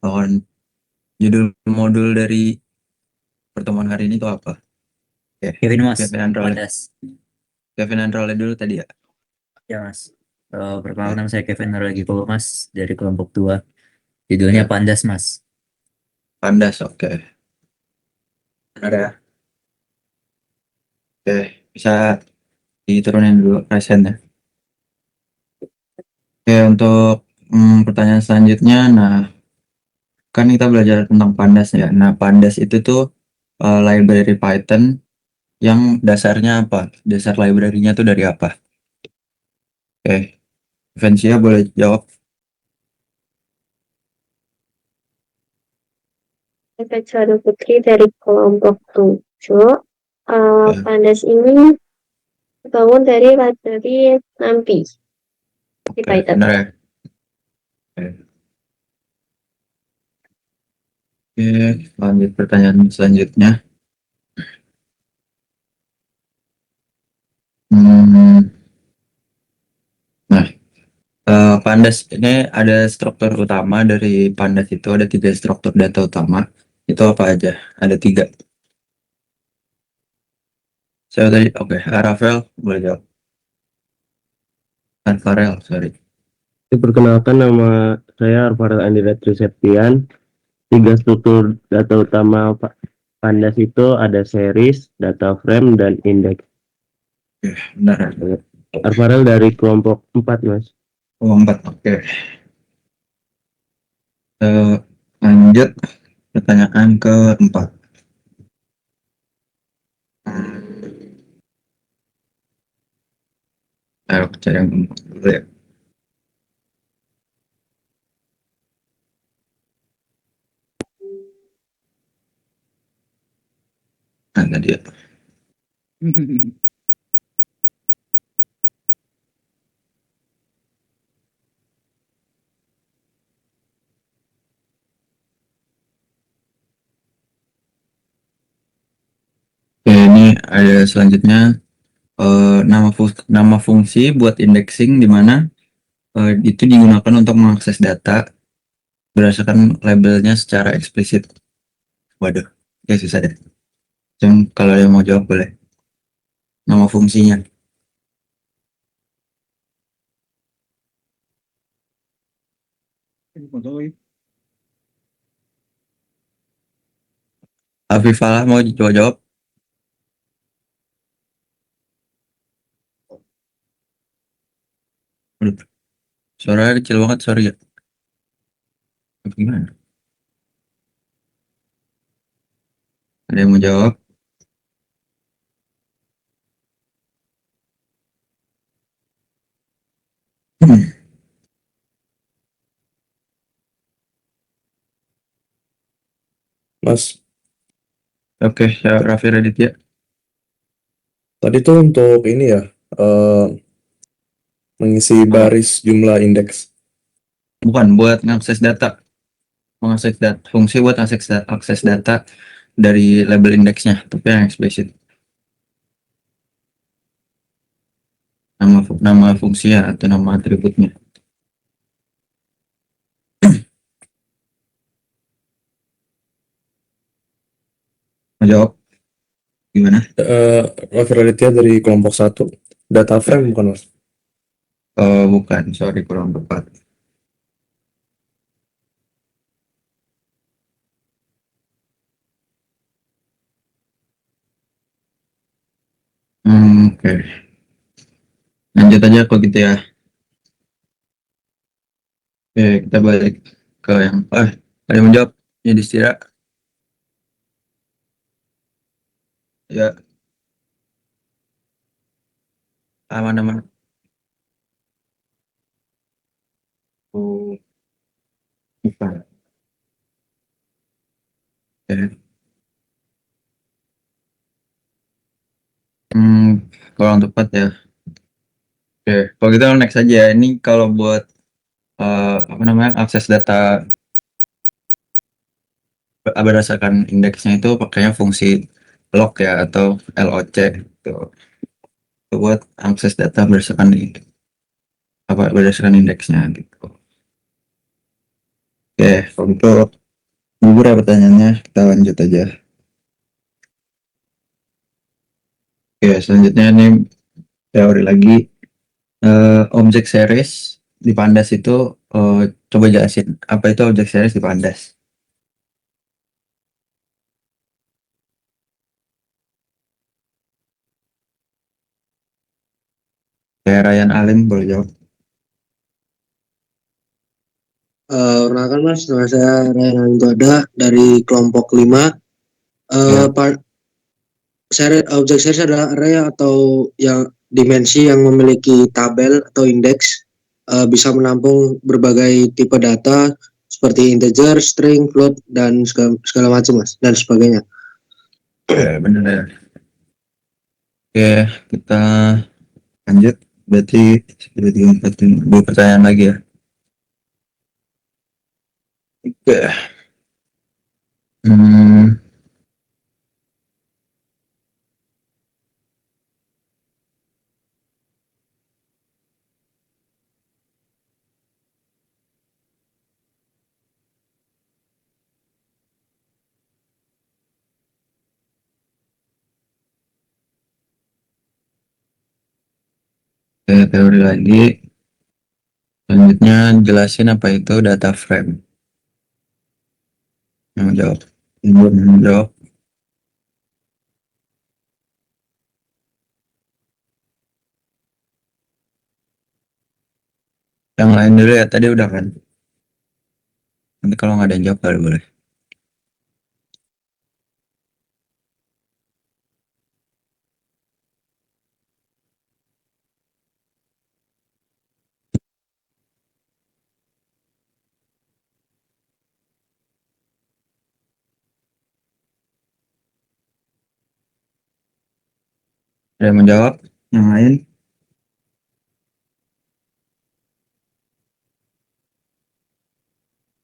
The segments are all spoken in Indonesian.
pengetahuan judul modul dari pertemuan hari ini itu apa? Oke, Kevin Mas, Kevin Androle. Pandas. Kevin Androle dulu tadi ya. Ya Mas. Perkenalkan Oke, nama saya Kevin lagi Mas dari kelompok 2. Judulnya oke. Pandas Mas. Pandas, oke. Ada. Oke, bisa diturunin dulu presennya. Oke, untuk pertanyaan selanjutnya, nah kan kita belajar tentang Pandas ya. Nah, Pandas itu tuh library Python yang dasarnya apa? Dasar library-nya tuh dari apa? Oke, Vensia boleh jawab. Saya Putri dari kelompok 7. Oke, Pandas ini dibangun dari library NumPy di oke, Python. benar ya. Oke, oke, lanjut pertanyaan selanjutnya. Hmm, nah, Pandas ini ada struktur utama dari Pandas itu ada tiga struktur data utama. Itu apa aja? Ada tiga. Saya tadi, oke, Rafael boleh jawab. Farel, sorry. Perkenalkan, nama saya Arfarel Andira Triseptian. Tiga struktur data utama Pandas itu ada series, data frame, dan index. Oke, benar. Arfarel dari kelompok 4, Mas. Oh, empat, oke. Lanjut pertanyaan keempat. Ayo cari yang keempat dulu ya. Nah, tadi ya. Oke, ini ada selanjutnya nama fungsi buat indexing di mana itu digunakan untuk mengakses data berdasarkan labelnya secara eksplisit. Waduh, ya susah deh. Cuma kalau ada yang mau jawab boleh. Nama fungsinya. Afifah mau coba jawab? Waduh, suaranya kecil banget, sorry ya. Apa gimana? Ada yang mau jawab? Mas, Oke, ya, Raffi Raditya. tadi tuh untuk ini ya, mengisi baris jumlah indeks. Bukan buat mengakses data. Mengakses data. Fungsi buat akses data dari label indeksnya, tapi yang eksplisit. Nama fungsinya atau nama atributnya. Mau jawab? Gimana? Raffi Raditya dari kelompok 1. Data frame bukan, Mas? Bukan, sorry kurang tepat. Oke. Lanjut aja kok gitu ya. Oke, kita balik ke yang ada yang menjawab. Yudhistira. Ya, aman-aman. Oh, bukan. Oke. Kurang tepat ya. Oke, kalau gitu next aja. Ini kalau buat apa namanya akses data berdasarkan indeksnya itu pakainya fungsi log ya atau LOC gitu. Itu buat akses data berdasarkan berdasarkan indeksnya gitu. Oke, kalau gitu Gugur ya pertanyaannya, kita lanjut aja. Oke, selanjutnya ini teori lagi. Objek series di Pandas itu, coba jelasin apa itu objek series di Pandas. Kayak Ryan Allen boleh jawab. Perkenalkan Mas, nama saya Ryan Goda dari kelompok 5. Ya. Objek series adalah array atau yang dimensi yang memiliki tabel atau indeks, bisa menampung berbagai tipe data seperti integer, string, float, dan segala macam Mas, dan sebagainya. Ya, benar ya. Oke, kita lanjut. Berarti sudah 2 pertanyaan lagi ya. Oke. Teori lagi. Selanjutnya jelasin apa itu data frame. Yang jawab. Yang jawab. Yang lain dulu ya, tadi udah kan. Nanti kalau nggak ada yang jawab baru boleh. Ada yang menjawab? Yang lain?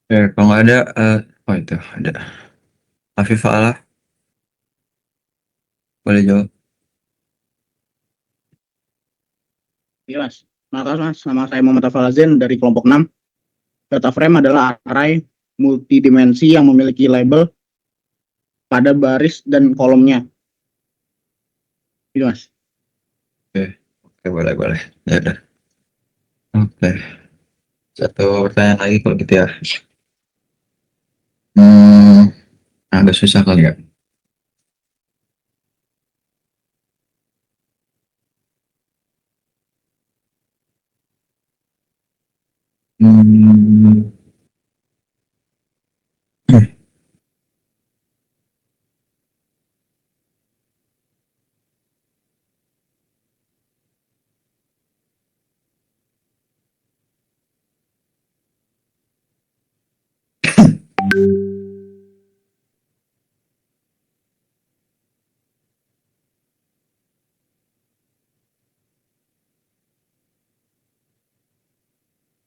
Oke, kalau nggak ada, oh itu ada. Afifah Allah, boleh jawab. Iya Mas, makasih Mas. Nama saya Muhammad Afalazin dari kelompok 6. Data frame adalah array multidimensi yang memiliki label pada baris dan kolomnya. Gitu Mas. Oke, boleh. Ya udah. Oke. Satu pertanyaan lagi kalau gitu ya. Agak susah kali ya.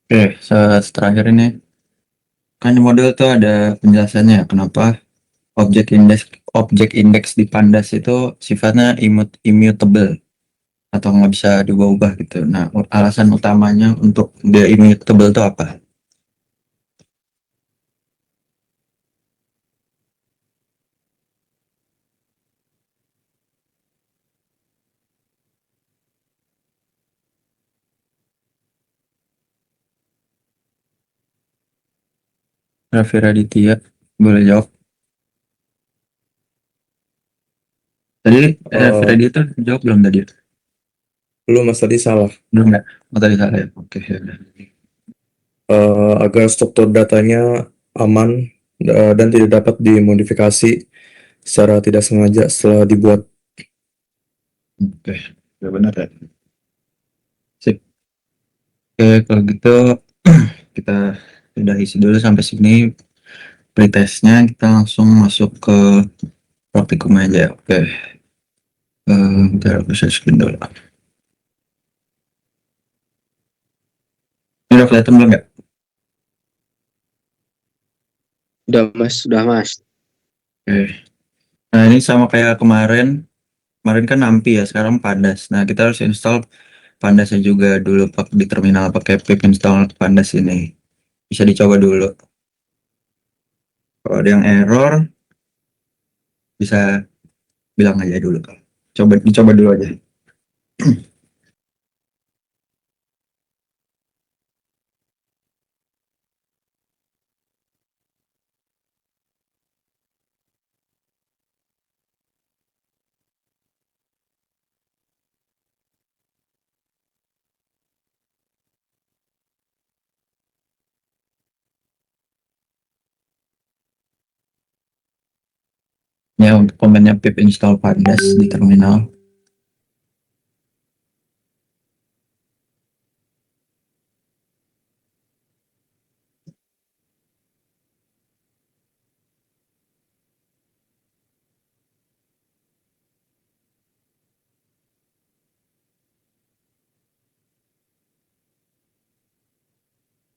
Oke, terakhir ini kan di model tuh ada penjelasannya ya, kenapa objek indeks di Pandas itu sifatnya immutable atau nggak bisa diubah-ubah gitu. Nah, alasan utamanya untuk dia immutable itu apa? Raffi Raditya, boleh jawab. Tadi Raffi Raditya jawab belum tadi? Belum Mas, tadi salah. Belum nggak? Oh, tadi salah ya. Oke, ya udah. Agar struktur datanya aman dan tidak dapat dimodifikasi secara tidak sengaja setelah dibuat. Oke, ya benar ya. Sip. Oke, kalau gitu kita sudahi dulu sampai sini pretestnya, kita langsung masuk ke praktikum aja. Oke. Bentar, aku share screen dulu. Ini udah kelihatan belum ya? Sudah Mas. Oke. Nah, ini sama kayak kemarin. Kemarin kan Nampi ya, sekarang Pandas. Nah, kita harus install Pandasnya juga dulu di terminal pakai pip install Pandas ini. Bisa dicoba dulu. Kalau ada yang error bisa bilang aja dulu. Dicoba dulu aja. Ya, untuk komennya pip install Pandas di terminal.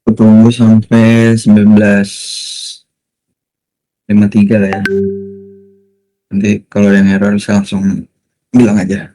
Aku tunggu sampai 19:53 lah ya. Nanti kalau ada yang error bisa langsung bilang aja.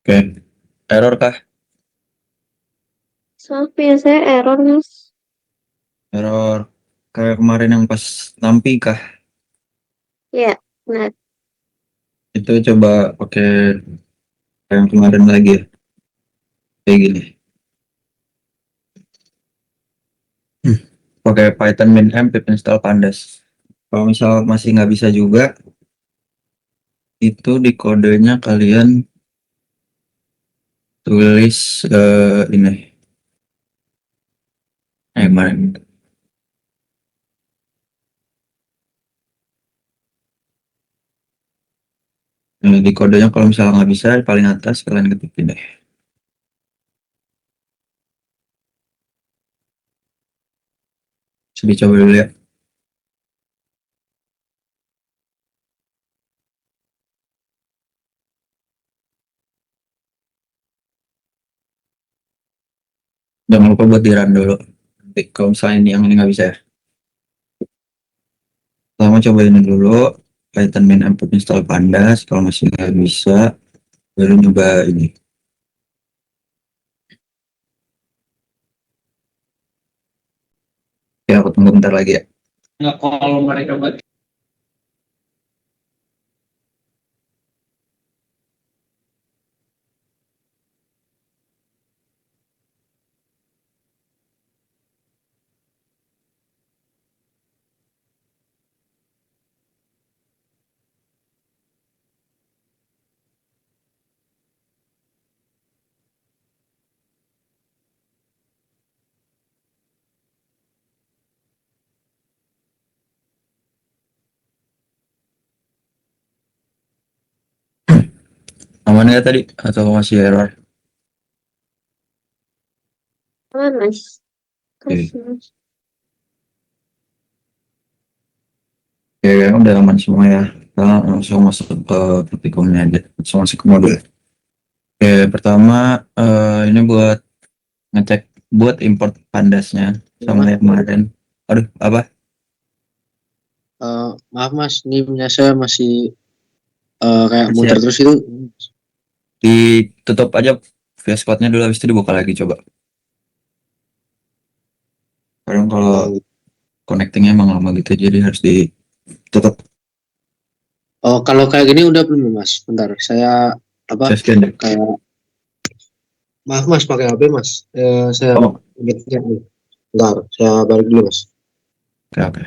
Oke. Error kah? Soalnya biasanya error, Mas. Error kayak kemarin yang pas nampi kah? Ya, benar. Itu coba pakai yang kemarin lagi ya. Kayak gini. Pakai Python min-m pip install Pandas. Kalau misal masih nggak bisa juga, itu di kodenya kalian tulis ini. Kemarin. Di kodenya kalau misalnya nggak bisa, paling atas kalian ketikin deh. Coba dicoba dulu ya. Jangan lupa buat di run dulu. Nanti kalau misalnya yang ini nggak bisa ya. Pertama coba ini dulu. Python min-m pip install Pandas. Kalau masih nggak bisa, baru nyoba ini. Ya, aku tunggu bentar lagi ya. Nggak, kalau mereka buat Aman nggak tadi? Atau masih error? Aman, Mas. Oke. Kasih, Mas. Oke, udah aman semua ya. Kita langsung masuk ke praktikumnya aja. Langsung masuk ke modul. Oke, pertama ini buat ngecek buat import Pandasnya sama yang kemarin. Aduh, apa? Maaf Mas, ini punya saya masih kayak Masih muter ya? terus itu. Ditutup aja via spotnya dulu, habis itu dibuka lagi coba. Kadang kalau connectingnya emang lama gitu, jadi harus ditutup. Oh, kalau kayak gini udah belum Mas? Bentar, saya apa? Saya scan deh. Kayak maaf Mas, pakai HP Mas. Saya Oh, ingatnya nih. Bentar, saya balik dulu Mas. oke, oke.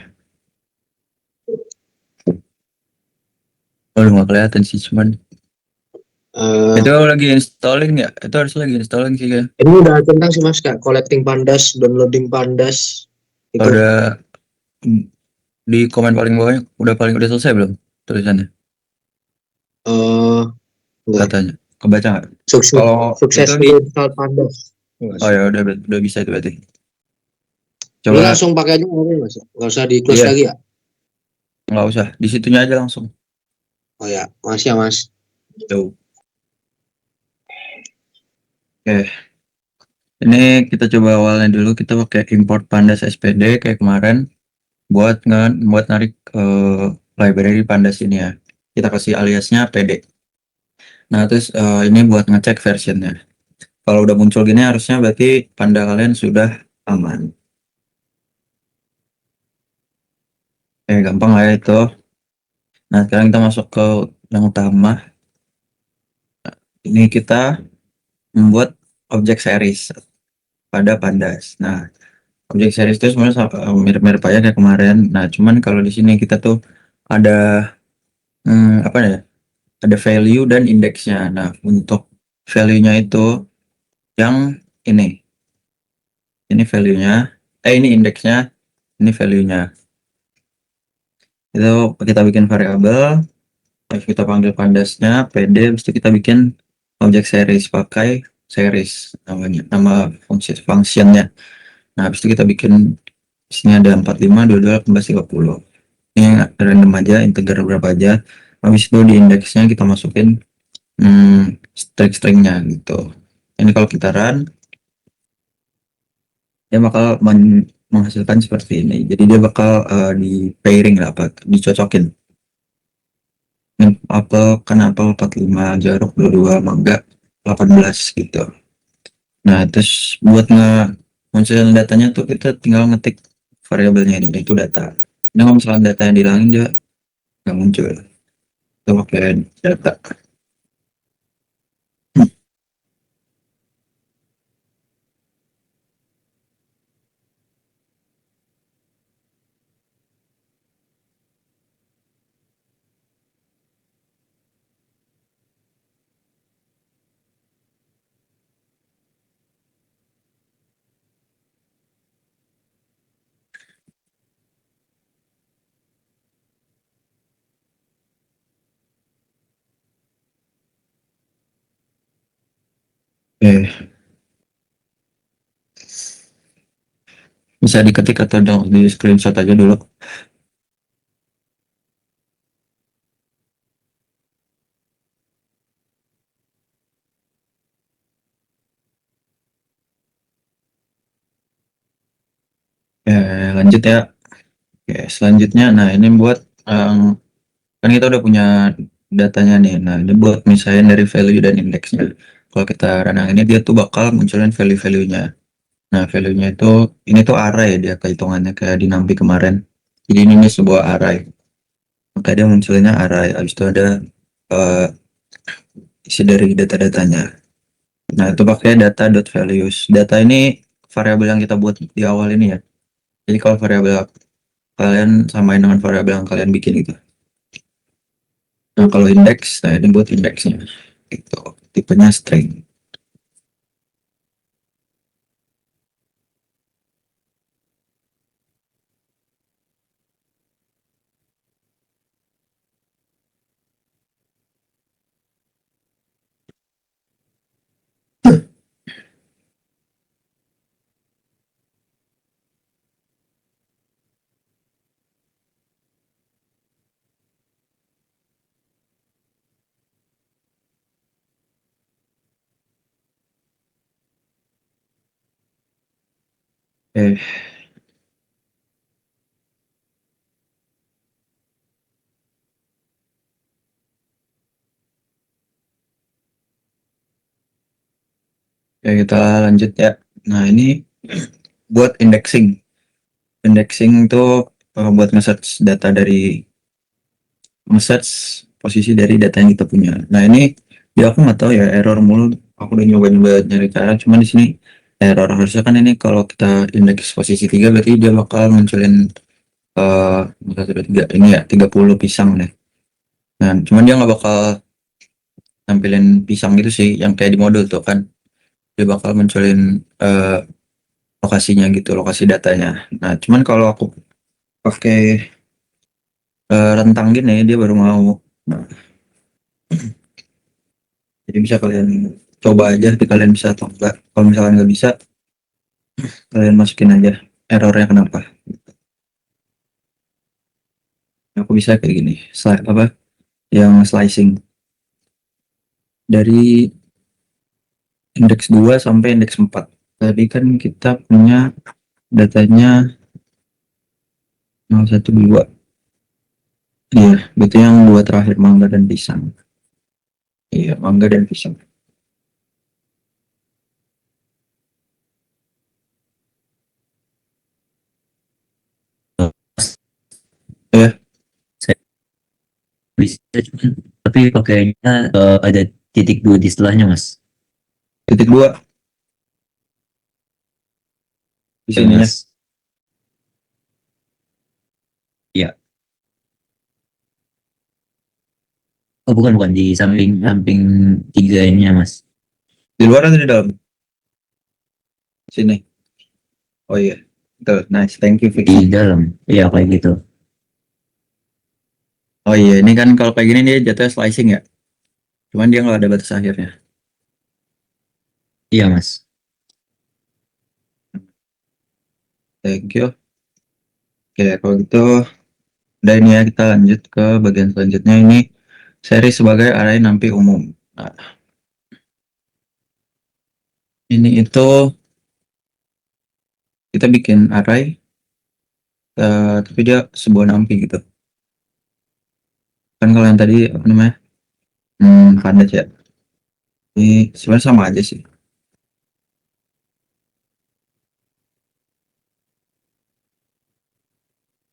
Udah nggak kelihatan sih, cuman Eh, itu lagi installing ya? Itu harus lagi installing sih kan? ini udah tentang sih Mas, kayak collecting pandas, downloading pandas itu. Udah di komen paling bawahnya udah selesai belum tulisannya Eh, enggak. katanya? Kebaca nggak? Sukses Kalau sukses itu di install pandas. Enggak oh sih. ya udah bisa itu berarti. Ini Coba langsung pakai aja nggak apa-apa, Mas? Nggak usah di close iya lagi ya? nggak usah di situnya aja langsung. Oh ya, Mas ya Mas. Tuh. Oke, ini kita coba awalnya dulu kita pakai import pandas SPD kayak kemarin buat narik library pandas ini ya. Kita kasih aliasnya PD. Nah, terus ini buat ngecek versionnya. Kalau udah muncul gini harusnya berarti panda kalian sudah aman. Gampang lah ya itu. Nah, sekarang kita masuk ke yang utama. Ini kita membuat objek series pada pandas. Nah, objek series itu sebenarnya mirip-mirip aja kayak kemarin. Nah, cuman kalau di sini kita tuh ada apa ya? Ada value dan indeksnya. Nah, untuk value-nya itu yang ini. Ini value-nya. Ini indeksnya. Ini value-nya. Itu kita bikin variabel. Terus kita panggil pandasnya PD. Terus kita bikin objek series pakai series namanya, nama functionnya. Nah, habis itu kita bikin sini ada 45, 22, 18, 30. Ini random aja, integer berapa aja. Habis itu di indeksnya kita masukin string-stringnya gitu. Ini kalau kita run, dia bakal menghasilkan seperti ini. Jadi dia bakal di pairing lah, dicocokin. Ini apel kan apel 45, jeruk 22, mangga 18 gitu. Nah, terus buat munculin datanya tuh kita tinggal ngetik variabelnya ini, itu data. Nah, kalau misalnya data yang dihilangin dia nggak muncul. Kita pakai data. Oke, bisa diketik atau di screenshot aja dulu. Lanjut ya. Oke, selanjutnya, nah ini buat kan kita udah punya datanya nih. Nah, ini buat misalnya dari value dan indeksnya. Kalau kita run yang ini dia tuh bakal munculin value-value-nya. Nah, value-nya itu ini tuh array dia kehitungannya kayak di Nampi kemarin. Jadi ini sebuah array. Maka dia munculnya array. Habis itu ada isi dari data-datanya. Nah, itu pakai data.values. Data ini variabel yang kita buat di awal ini ya. Jadi kalau variabel kalian samain dengan variabel yang kalian bikin itu. Nah, kalau indeks, nah ini buat indeksnya. Gitu. Tipenya string. Eh, ya kita lanjut ya. Nah, ini buat indexing. Indexing itu buat nge-search data dari nge-search posisi dari data yang kita punya. Nah, ini ya aku nggak tahu ya error mulu. Aku udah nyoba nyari cara, cuman di sini error. Harusnya kan ini kalau kita indeks posisi 3 berarti dia bakal munculin 1, 2, 3 ini ya 30 pisang nih. Nah, cuman dia nggak bakal nampilin pisang gitu sih, yang kayak di modul tuh kan. Dia bakal munculin lokasinya gitu, lokasi datanya. Nah, cuman kalau aku pakai rentang gini, dia baru mau. Nah, jadi bisa kalian coba aja, kalian bisa atau enggak. Kalau misalkan nggak bisa, kalian masukin aja errornya kenapa. Aku bisa kayak gini, apa yang slicing dari indeks 2 sampai indeks 4. Tadi kan kita punya datanya 012. Iya, berarti yang dua terakhir mangga dan pisang. Iya, mangga dan pisang. Ya, Bisa cuman tapi pakainya ada titik 2 di setelahnya, Mas. titik 2 di Ya, sininya. Mas. Ya. Oh, bukan di samping samping 3-nya, Mas. Di luar atau di dalam? Sini. Oh iya. Betul. Nice. Thank you, Di Vicky. dalam. Ya, kayak gitu. Oh iya, ini kan kalau kayak gini dia jatuhnya slicing ya. Cuman dia nggak ada batas akhirnya. Iya, Mas. Thank you. Oke, kalau gitu udah ini ya, kita lanjut ke bagian selanjutnya. Ini seri sebagai array nampi umum. Nah, ini itu kita bikin array tapi dia sebuah nampi gitu. Kan kalau yang tadi apa namanya? Pandas ya. Ini sebenarnya sama aja sih.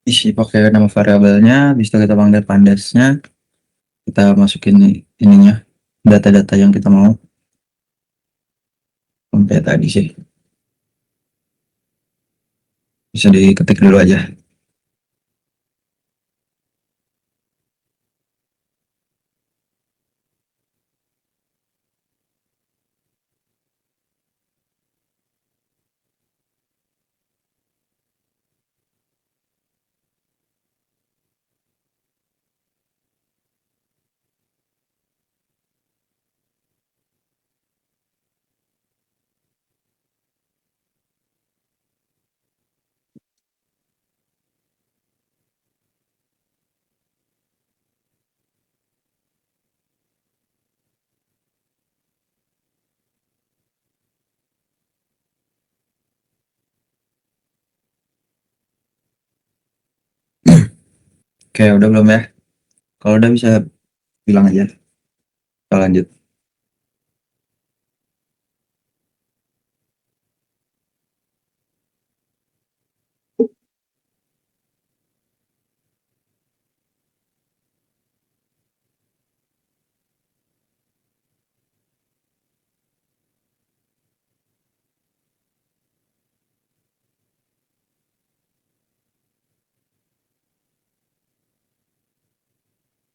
Isi pakai nama variabelnya, bisa kita panggil pandasnya, kita masukin ininya, data-data yang kita mau. Sampai tadi sih. Bisa diketik dulu aja. Oke, udah belum ya? Kalau udah bisa bilang aja. Kita lanjut.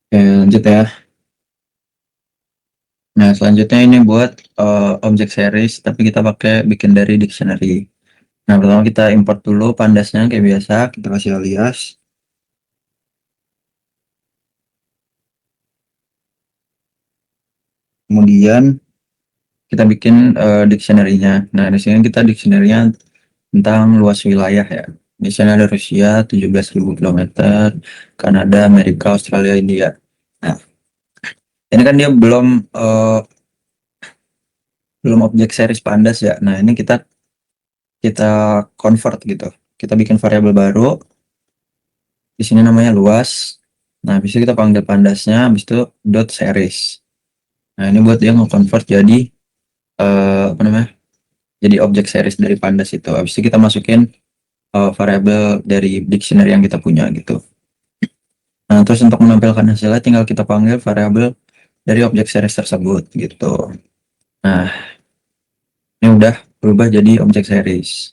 Oke, lanjut ya. Nah, selanjutnya ini buat object series, tapi kita pakai bikin dari dictionary. Nah, pertama kita import dulu pandasnya kayak biasa, kita kasih alias. Kemudian kita bikin dictionary-nya. Nah, di sini kita dictionary-nya tentang luas wilayah ya. Di sini ada Rusia 17.000 kilometer, Kanada, Amerika, Australia, India. Nah, ini kan dia belum objek series pandas ya. Nah, ini kita convert gitu. Kita bikin variabel baru. Di sini namanya luas. Nah, habis itu kita panggil pandasnya, habis itu dot series. Nah, ini buat dia nge-convert jadi apa namanya? Jadi objek series dari pandas itu. Habis itu kita masukin variabel dari dictionary yang kita punya gitu. Nah, terus untuk menampilkan hasilnya tinggal kita panggil variabel dari objek series tersebut gitu. Nah, ini udah berubah jadi objek series.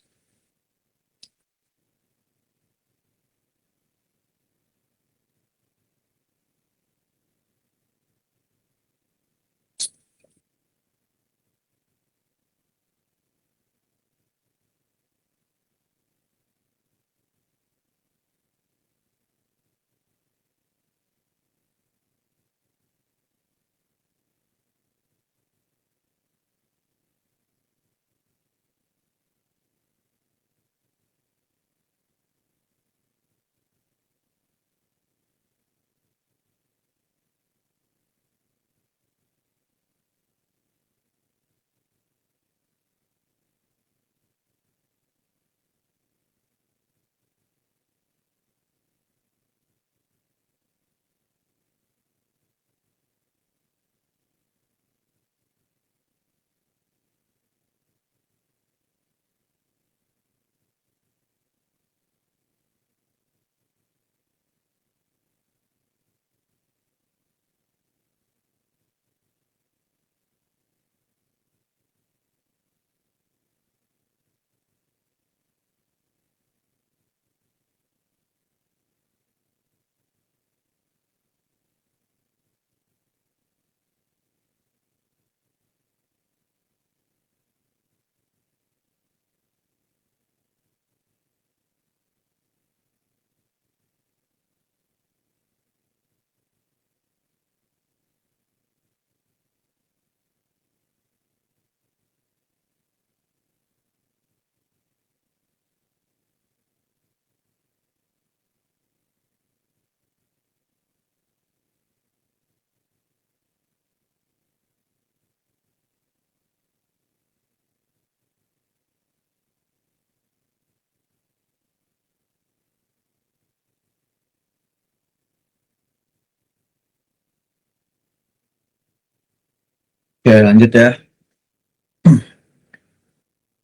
Oke, lanjut ya.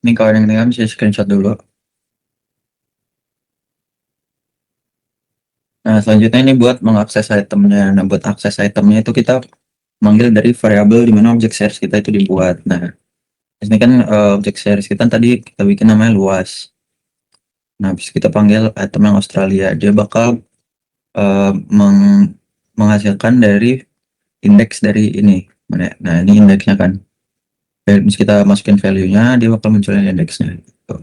Ini kalau yang dengar bisa screenshot dulu. Nah, selanjutnya ini buat mengakses itemnya. Nah, buat akses itemnya itu kita manggil dari variabel di mana objek series kita itu dibuat. Nah, ini kan objek series kita tadi kita bikin namanya luas. Nah, bisa kita panggil item yang Australia. Dia bakal menghasilkan dari indeks dari ini. Nah, ini indeksnya kan. Bisa kita masukin value-nya, dia bakal munculin indeksnya. Gitu.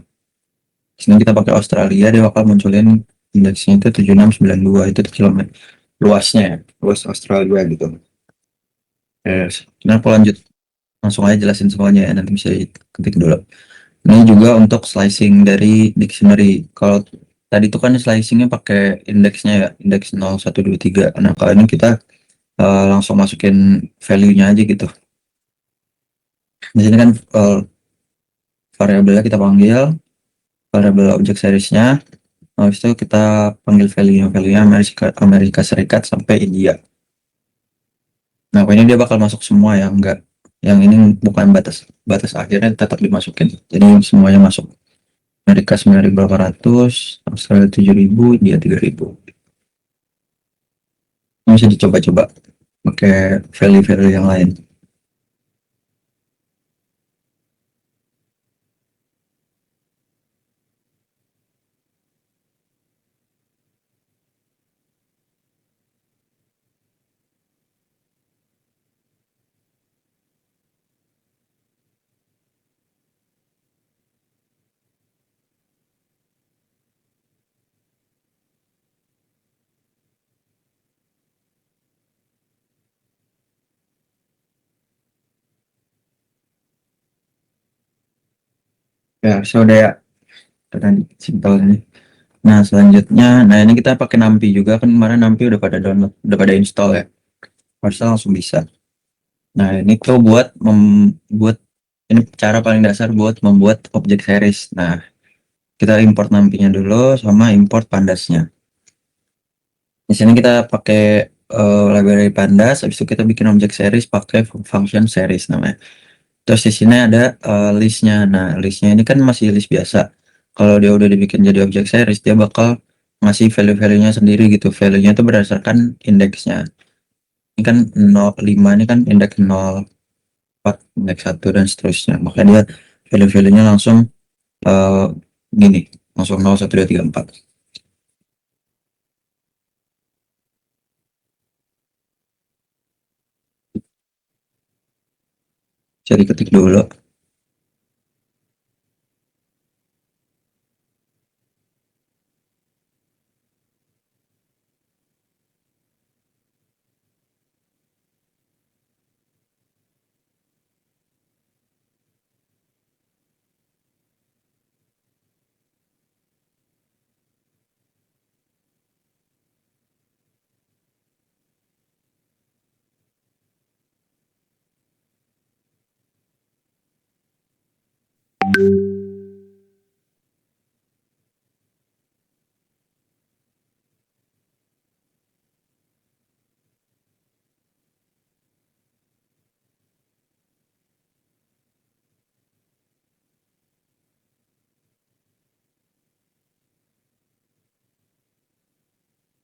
Sini kita pakai Australia, dia bakal munculin indeksnya itu 7692, itu kilometer luasnya ya, luas Australia gitu. Nah, aku lanjut langsung aja jelasin semuanya ya, nanti bisa ketik dulu. Ini juga untuk slicing dari dictionary. Kalau tadi itu kan slicingnya pakai indeksnya ya, indeks 0123. Nah, kalau ini kita langsung masukin value-nya aja gitu. Di sini kan variabelnya kita panggil variabel objek seriesnya. Habis itu kita panggil value-nya Amerika Serikat sampai India. Nah, ini dia bakal masuk semua ya, enggak. Yang ini bukan batas akhirnya tetap dimasukin. Jadi semuanya masuk. Amerika 9.800, Australia 7.000, India 3.000. Ini bisa dicoba-coba pakai value-value yang lain. Ya, sudah ya. Tadi simpel ini. Nah, selanjutnya, nah ini kita pakai Nampi juga kan, kemarin Nampi udah pada download, udah pada install ya. Harusnya langsung bisa. Nah, ini tuh buat membuat, ini cara paling dasar buat membuat objek series. Nah, kita import Nampinya dulu sama import Pandasnya. Di sini kita pakai library Pandas, habis itu kita bikin objek series pakai function series namanya. Terus di sini ada listnya. Nah, listnya ini kan masih list biasa. Kalau dia udah dibikin jadi objek series, dia bakal ngasih value-value-nya sendiri gitu. Value-nya itu berdasarkan indeksnya. Ini kan 05, ini kan indeks 04, indeks 1 dan seterusnya. Makanya dia value-value-nya langsung gini, langsung 0, 1, 2, 3, 4. Jadi ketik dulu.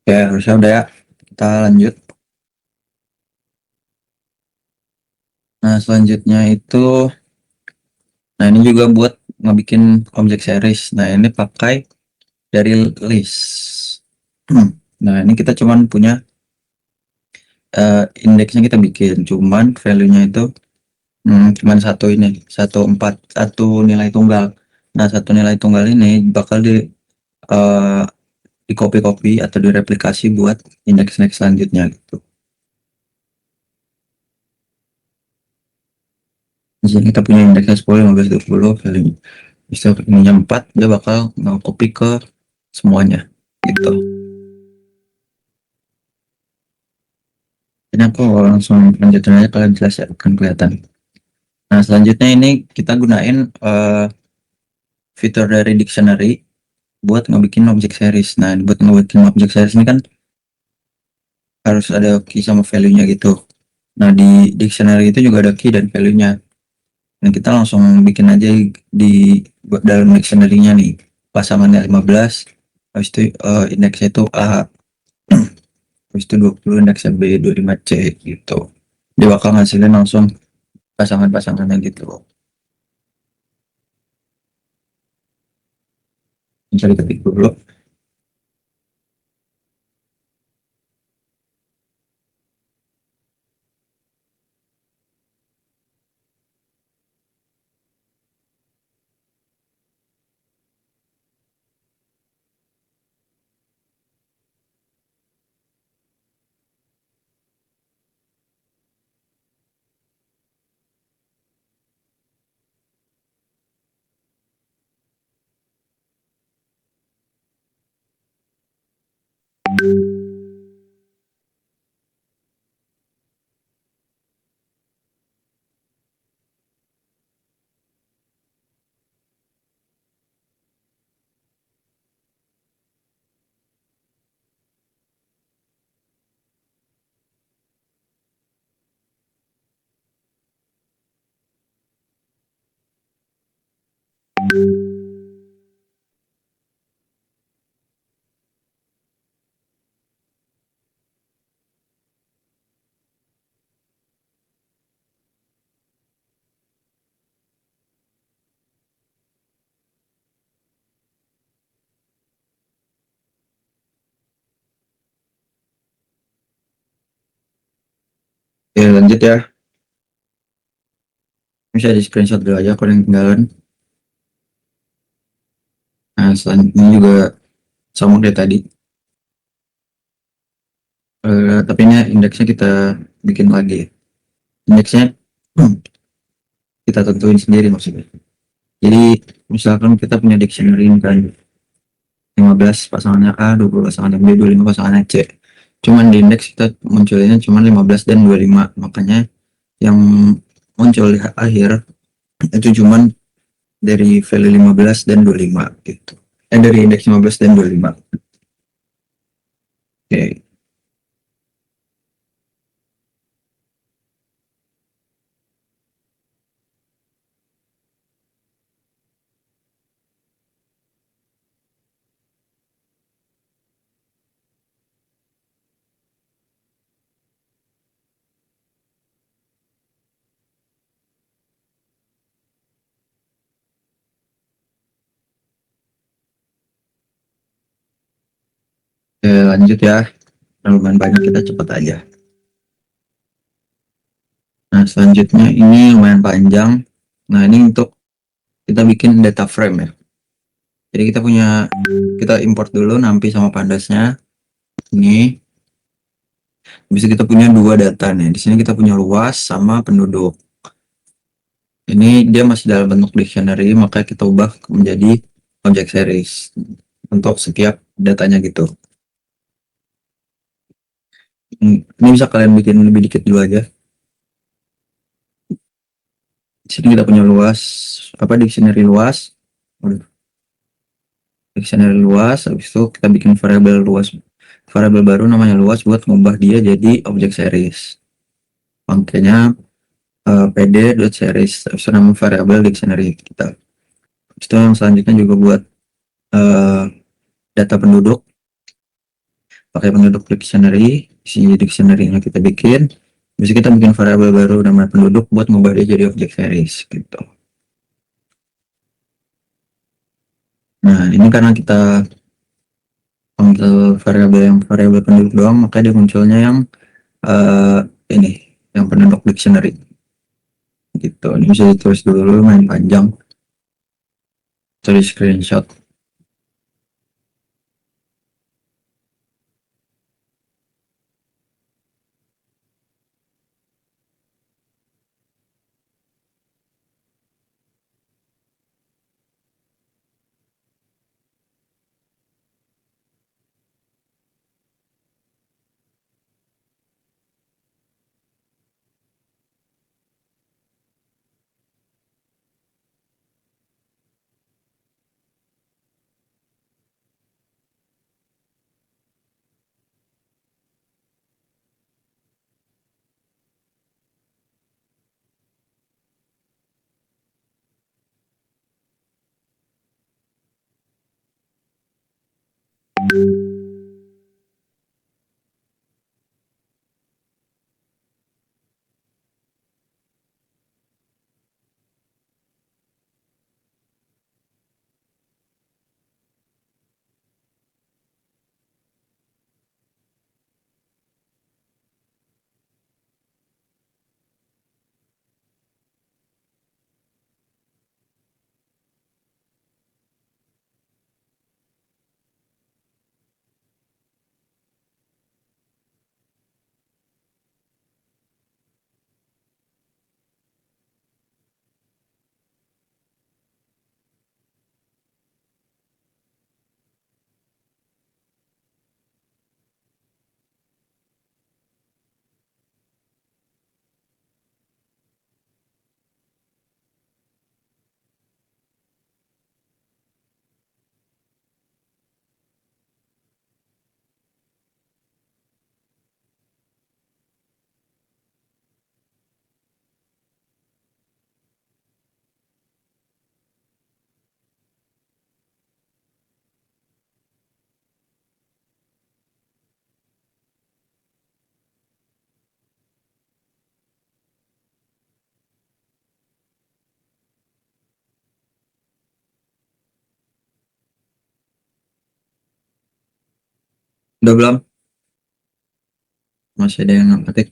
Ya, harusnya udah ya. Kita lanjut. Nah, selanjutnya itu, nah ini juga buat ngebikin objek series. Nah, ini pakai dari list. Nah, ini kita cuman punya indeksnya kita bikin, cuman value-nya itu cuman satu ini, 14, satu nilai tunggal. Nah, satu nilai tunggal ini bakal di copy atau direplikasi buat indeks selanjutnya gitu. Di sini kita punya indeksnya 10, 15, 20, value bisa ininya 4, dia bakal nge-copy ke semuanya gitu. Ini aku langsung lanjutin aja, kalian jelas ya, akan kelihatan. Nah, selanjutnya ini kita gunain fitur dari dictionary buat ngebikin objek series. Nah, buat ngebikin objek series ini kan harus ada key sama value-nya gitu. Nah, di dictionary itu juga ada key dan value-nya. Nah, kita langsung bikin aja di dalam dictionary-nya nih. Pasangannya 15, habis itu indeksnya itu A, habis itu 20 indeksnya B, 25 C gitu. Dia bakal ngasilin langsung pasangan-pasangannya gitu. Bisa diketik dulu. Oke, lanjut ya. Bisa di screenshot dulu aja kalau yang ketinggalan. Nah, selanjutnya juga sama kayak tadi. Tapi ini indeksnya kita bikin lagi. Indeksnya kita tentuin sendiri maksudnya. Jadi misalkan kita punya dictionary ini kan 15 pasangannya A, 20 pasangannya B, 25 pasangannya C. Cuman di indeks kita munculnya cuma 15 dan 25. Makanya yang muncul di akhir itu cuman dari value 15 dan 25 gitu. Dari indeks 15 dan 25. Oke. Oke, lanjut ya. Lumayan banyak, kita cepat aja. Nah, selanjutnya ini lumayan panjang. Nah, ini untuk kita bikin data frame ya. Jadi kita import dulu nampi sama pandasnya. Ini bisa kita punya dua data nih. Di sini kita punya luas sama penduduk. Ini dia masih dalam bentuk dictionary, maka kita ubah menjadi object series untuk setiap datanya gitu. Ini bisa kalian bikin lebih dikit dulu aja. Di sini kita punya luas, dictionary luas. Dictionary luas, habis itu kita bikin variabel luas, variabel baru namanya luas buat ngubah dia jadi object series. Makanya pd.series, habis itu nama variabel dictionary kita. Habis itu yang selanjutnya juga buat data penduduk, pakai penduduk dictionary, isi dictionary-nya kita bikin. Bisa kita bikin variabel baru namanya penduduk buat ngubah dia jadi object series gitu. Nah, ini karena kita ambil variabel penduduk doang, maka dia munculnya yang ini, yang penduduk dictionary gitu. Ini bisa ditulis dulu, main panjang, tulis screenshot. Udah belum? Masih ada yang ngetik?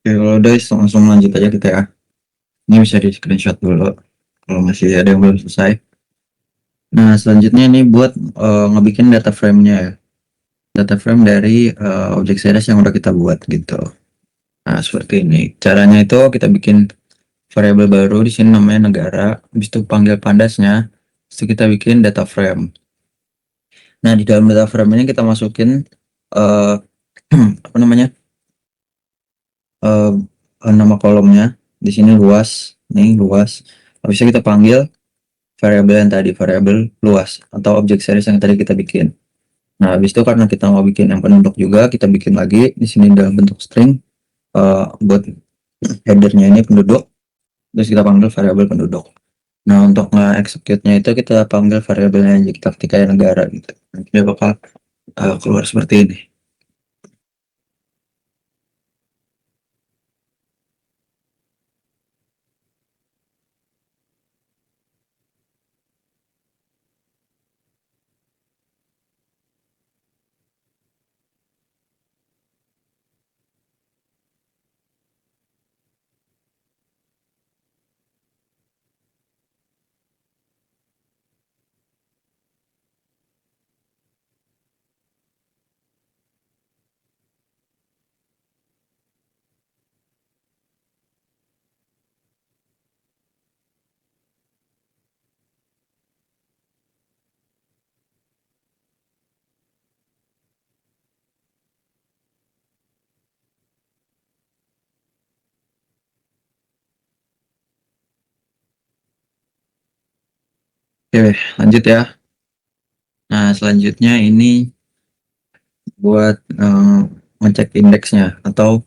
Oke, kalau udah langsung lanjut aja kita ya. Ini bisa di screenshot dulu kalau masih ada yang belum selesai. Nah, selanjutnya ini buat ngebikin data frame-nya ya. Data frame dari object series yang udah kita buat gitu. Nah, seperti ini. Caranya itu kita bikin variabel baru di sini namanya negara. Habis itu panggil pandasnya. Habis itu kita bikin data frame. Nah, di dalam data frame ini kita masukin apa namanya? Nama kolomnya. Di sini luas, nih luas. Habis itu kita panggil variabel yang tadi, variabel luas atau object series yang tadi kita bikin. Nah, habis itu karena kita mau bikin yang penduduk juga, kita bikin lagi di sini dalam bentuk string buat headernya ini penduduk, terus kita panggil variabel penduduk. Nah, untuk nge-execute-nya itu kita panggil variabelnya yang kita ketikkan negara gitu. Nanti dia bakal keluar seperti ini. Oke, lanjut ya. Nah, selanjutnya ini buat ngecek indeksnya atau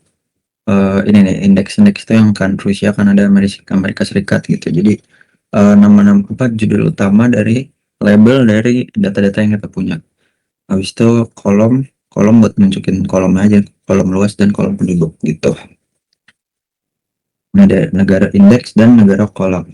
ini nih indeks itu yang kan Rusia, Kanada, Amerika Serikat gitu. Jadi nama-nama apa judul utama dari label dari data-data yang kita punya. Habis itu kolom buat nunjukin kolom aja, kolom luas dan kolom penduduk gitu. Ini ada negara indeks dan negara kolom.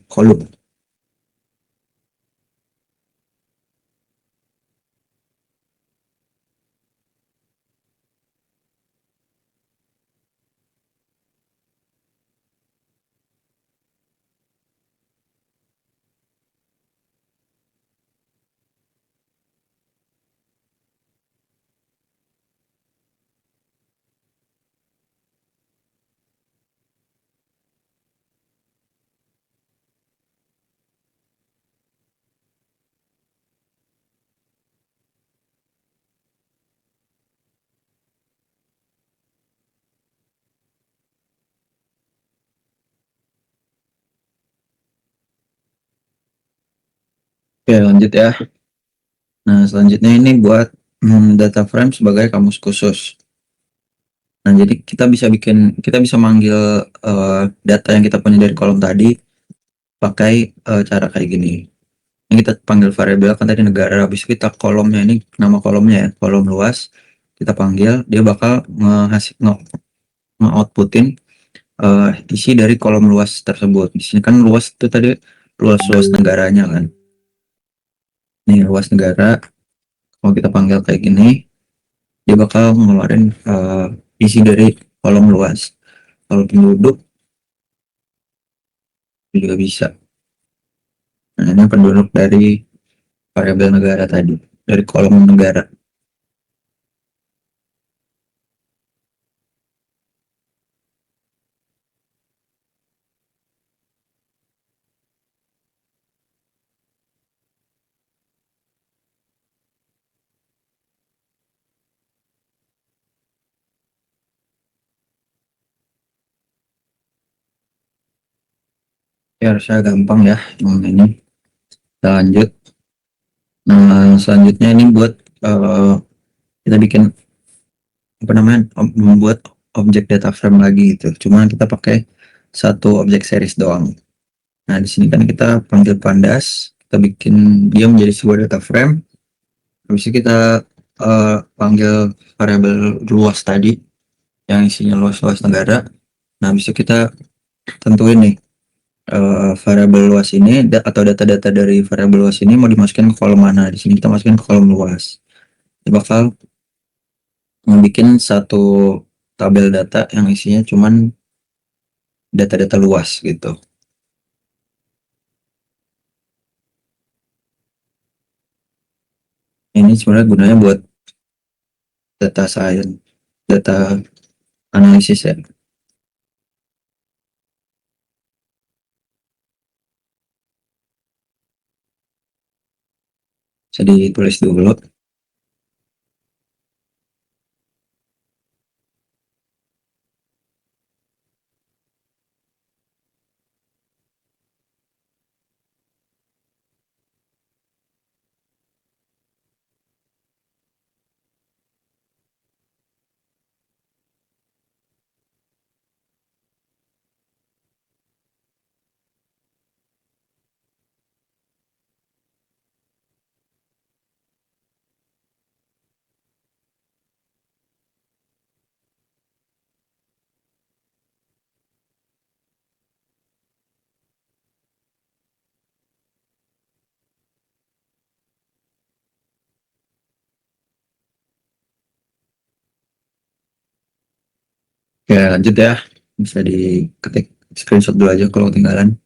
Oke, lanjut ya. Nah, selanjutnya ini buat data frame sebagai kamus khusus. Nah, jadi kita bisa manggil data yang kita punya dari kolom tadi pakai cara kayak gini. Ini kita panggil variabel kan tadi negara, habis itu kita kolomnya ini nama kolomnya ya, kolom luas. Kita panggil, dia bakal nge-outputin isi dari kolom luas tersebut. Di sini kan luas itu tadi luas negaranya kan. Nih luas negara, kalau kita panggil kayak gini, dia bakal ngeluarin isi dari kolom luas. Kalau penduduk juga bisa. Nah, ini penduduk dari variabel negara tadi, dari kolom negara. Ya, harusnya gampang ya ini. Kita lanjut. Nah, selanjutnya ini buat kita bikin apa namanya, membuat objek data frame lagi gitu. Cuma kita pakai satu objek series doang. Nah, di sini kan kita panggil pandas, kita bikin dia menjadi sebuah data frame. Habis itu kita panggil variabel luas tadi yang isinya luas-luas negara. Nah, habis itu kita tentuin nih variabel luas ini atau data-data dari variabel luas ini mau dimasukin ke kolom mana. Di sini kita masukin ke kolom luas. Kita bakal ngebikin satu tabel data yang isinya cuman data-data luas gitu. Ini sebenarnya gunanya buat data science, data analisis ya. Bisa ditulis dulu. Ya lanjut ya, bisa diketik screenshot dulu aja kalau ketinggalan.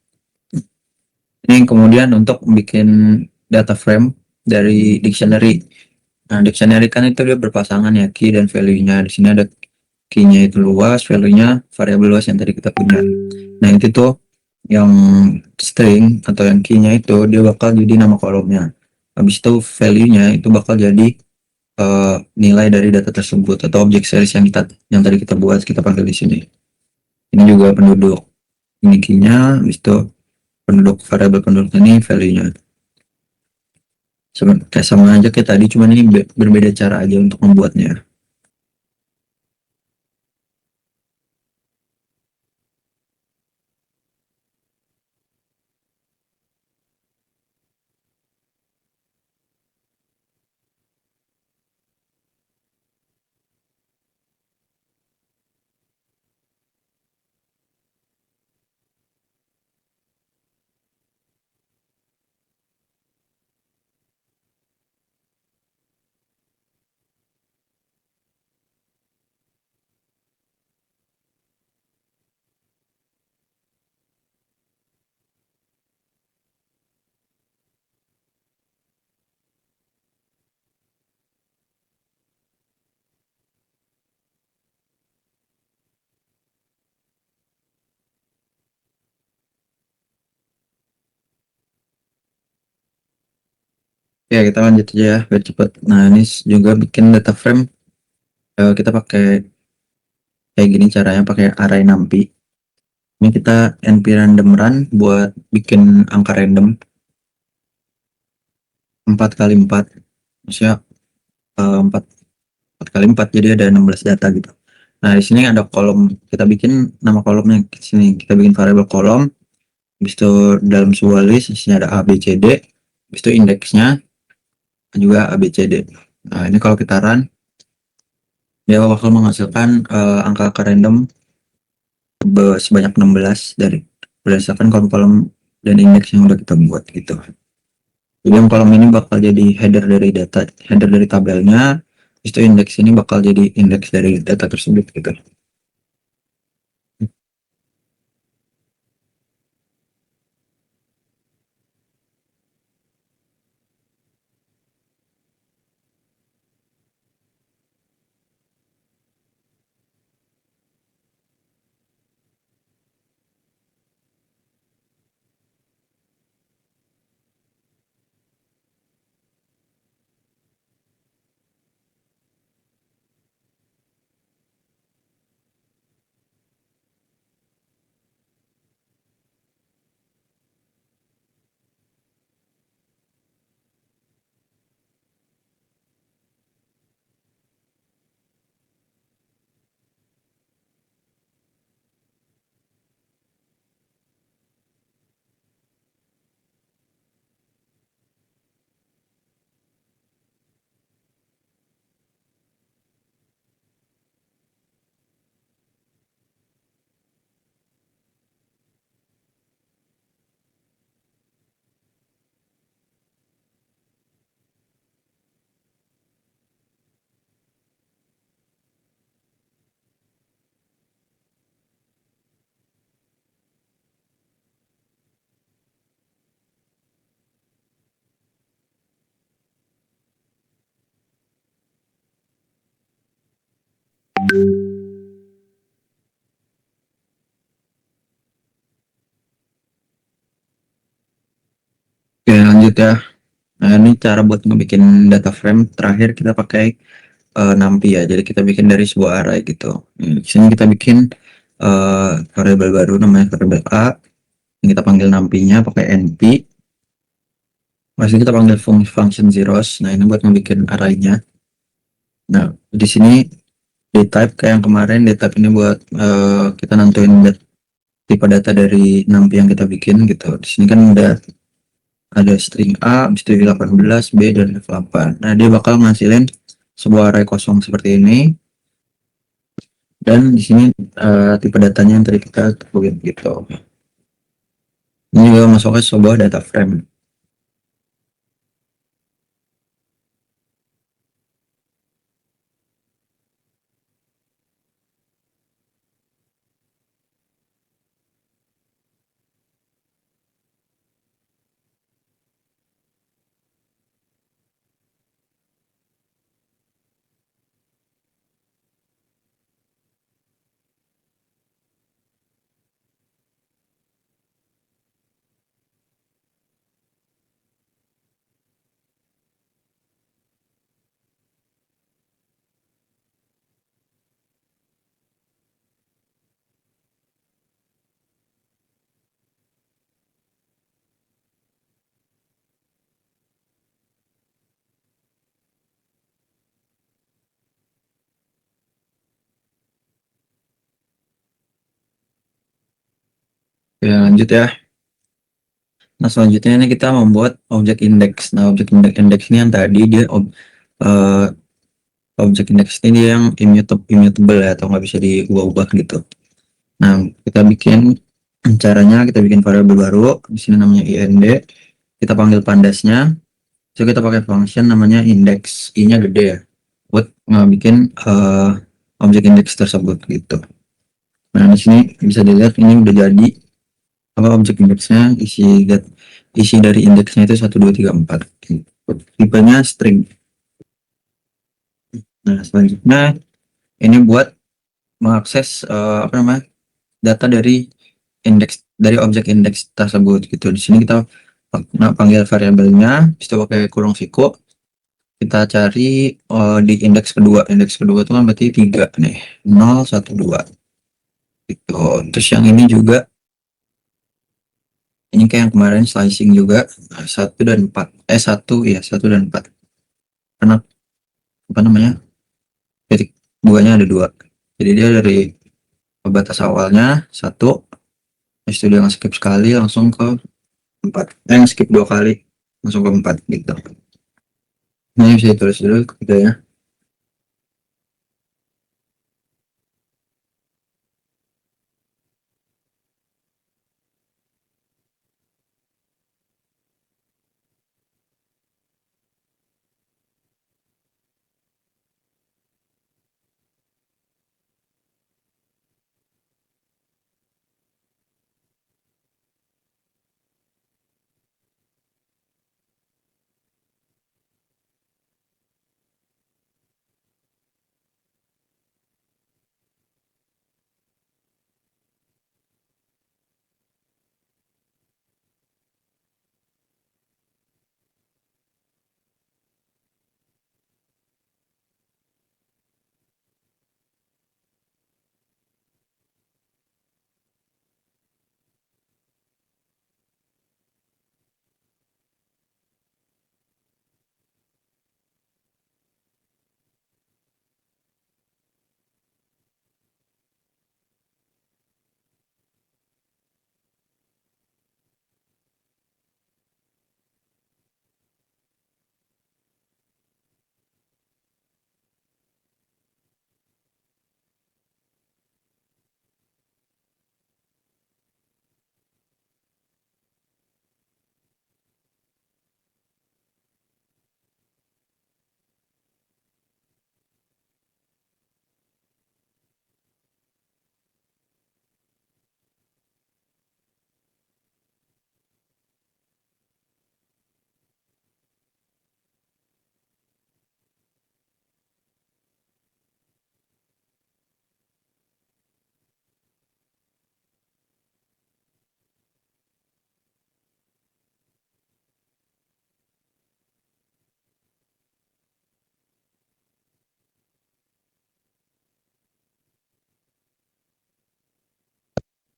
Ini kemudian untuk bikin data frame dari dictionary. Nah, dictionary kan itu dia berpasangan ya, key dan value-nya. Di sini ada key-nya itu luas, value-nya variabel luas yang tadi kita punya. Nah, itu tuh yang string atau yang key-nya itu dia bakal jadi nama kolomnya. Habis itu value-nya itu bakal jadi nilai dari data tersebut atau objek series yang tadi kita buat, kita panggil di sini. Ini juga penduduk. Ini key-nya, habis itu penduduk, variabel penduduk ini value-nya. Kayak sama aja kayak tadi, cuman ini berbeda cara aja untuk membuatnya. Ya, kita lanjut aja ya biar cepet. Nah, ini juga bikin data frame. Kita pakai kayak gini caranya, pakai array numpy. Ini kita np random run buat bikin angka random 4 kali 4, maksudnya 4 kali 4, jadi ada 16 data gitu. Nah, di sini ada kolom, kita bikin nama kolomnya di sini, kita bikin variabel kolom. Habis itu dalam sebuah list isinya ada A, B, C, D. Habis itu indeksnya juga A, B, C, D. Nah, ini kalau kita run, dia bakal menghasilkan angka random sebanyak 16 dari berdasarkan kolom-kolom dan indeks yang udah kita buat gitu. Jadi yang kolom ini bakal jadi header dari data, header dari tabelnya. Itu indeks ini bakal jadi indeks dari data tersebut gitu. Oke, lanjut ya. Nah, ini cara buat ngebikin data frame. Terakhir kita pakai NumPy ya. Jadi kita bikin dari sebuah array gitu. Di sini kita bikin variabel baru namanya variabel A. Yang kita panggil NumPy-nya pakai np. Masih kita panggil function zeros. Nah, ini buat ngebikin array-nya. Nah, di sini di type kayak yang kemarin, di type ini buat kita nentuin tipe data dari NumPy yang kita bikin gitu. Di sini kan ada string A, habis itu 18, B, dan F8. Nah, dia bakal ngasilin sebuah array kosong seperti ini. Dan di sini tipe datanya yang tadi kita temuin gitu. Ini juga masuknya sebuah data frame. Ya, lanjut ya. Nah, selanjutnya ini kita membuat objek index. Nah, objek index ini yang tadi dia eh, objek index ini yang immutable ya, atau nggak bisa diubah-ubah gitu. Nah, kita bikin caranya, kita bikin variabel baru di sini namanya ind. Kita panggil pandasnya. So kita pakai function namanya index, i-nya gede ya, buat bikin objek index tersebut gitu. Nah, di sini bisa dilihat ini udah jadi apa objek indeksnya, isi dari indeksnya itu 1 2 3 4. Tipenya string. Nah, selanjutnya ini buat mengakses apa namanya, data dari objek indeks tersebut gitu. Di sini kita panggil variabelnya, bisa pakai kurung siku. Kita cari di indeks kedua. Indeks kedua itu kan berarti 3 nih. 0 1 2 gitu. Terus yang ini juga, ini kayak yang kemarin slicing juga, 1 dan 4. 1 ya, 1 dan 4. Karena apa namanya? Titik duanya ada 2. Jadi dia dari batas awalnya 1, habis itu dia skip sekali langsung ke 4. Skip 2 kali langsung ke 4 gitu. Nah, ini bisa ditulis dulu gitu ya.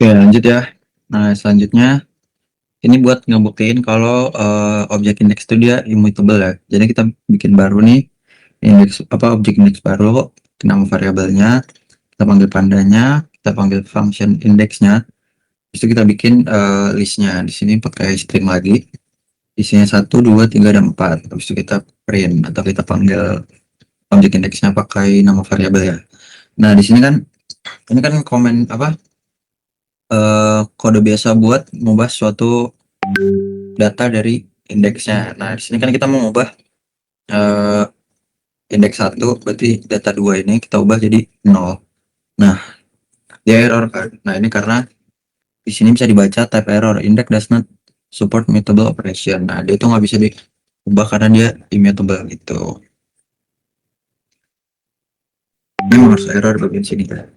Oke, lanjut ya. Nah, selanjutnya ini buat ngebuktiin kalau objek indeks itu dia immutable ya. Jadi kita bikin baru nih objek indeks baru, nama variabelnya, kita panggil pandanya, kita panggil function indeksnya. Itu kita bikin listnya. Di sini pakai string lagi. Isinya 1, 2, 3, dan 4. Habis itu kita print atau kita panggil objek indeksnya pakai nama variabel ya. Nah, di sini kan ini kan komen kode biasa buat mengubah suatu data dari indeksnya. Nah, di sini kan kita mau mengubah indeks 1, berarti data 2 ini kita ubah jadi 0. Nah, dia error kan. Nah, ini karena di sini bisa dibaca type error, index does not support mutable operation. Nah, dia itu nggak bisa diubah karena dia immutable gitu. Ini harus error bagian sini kan.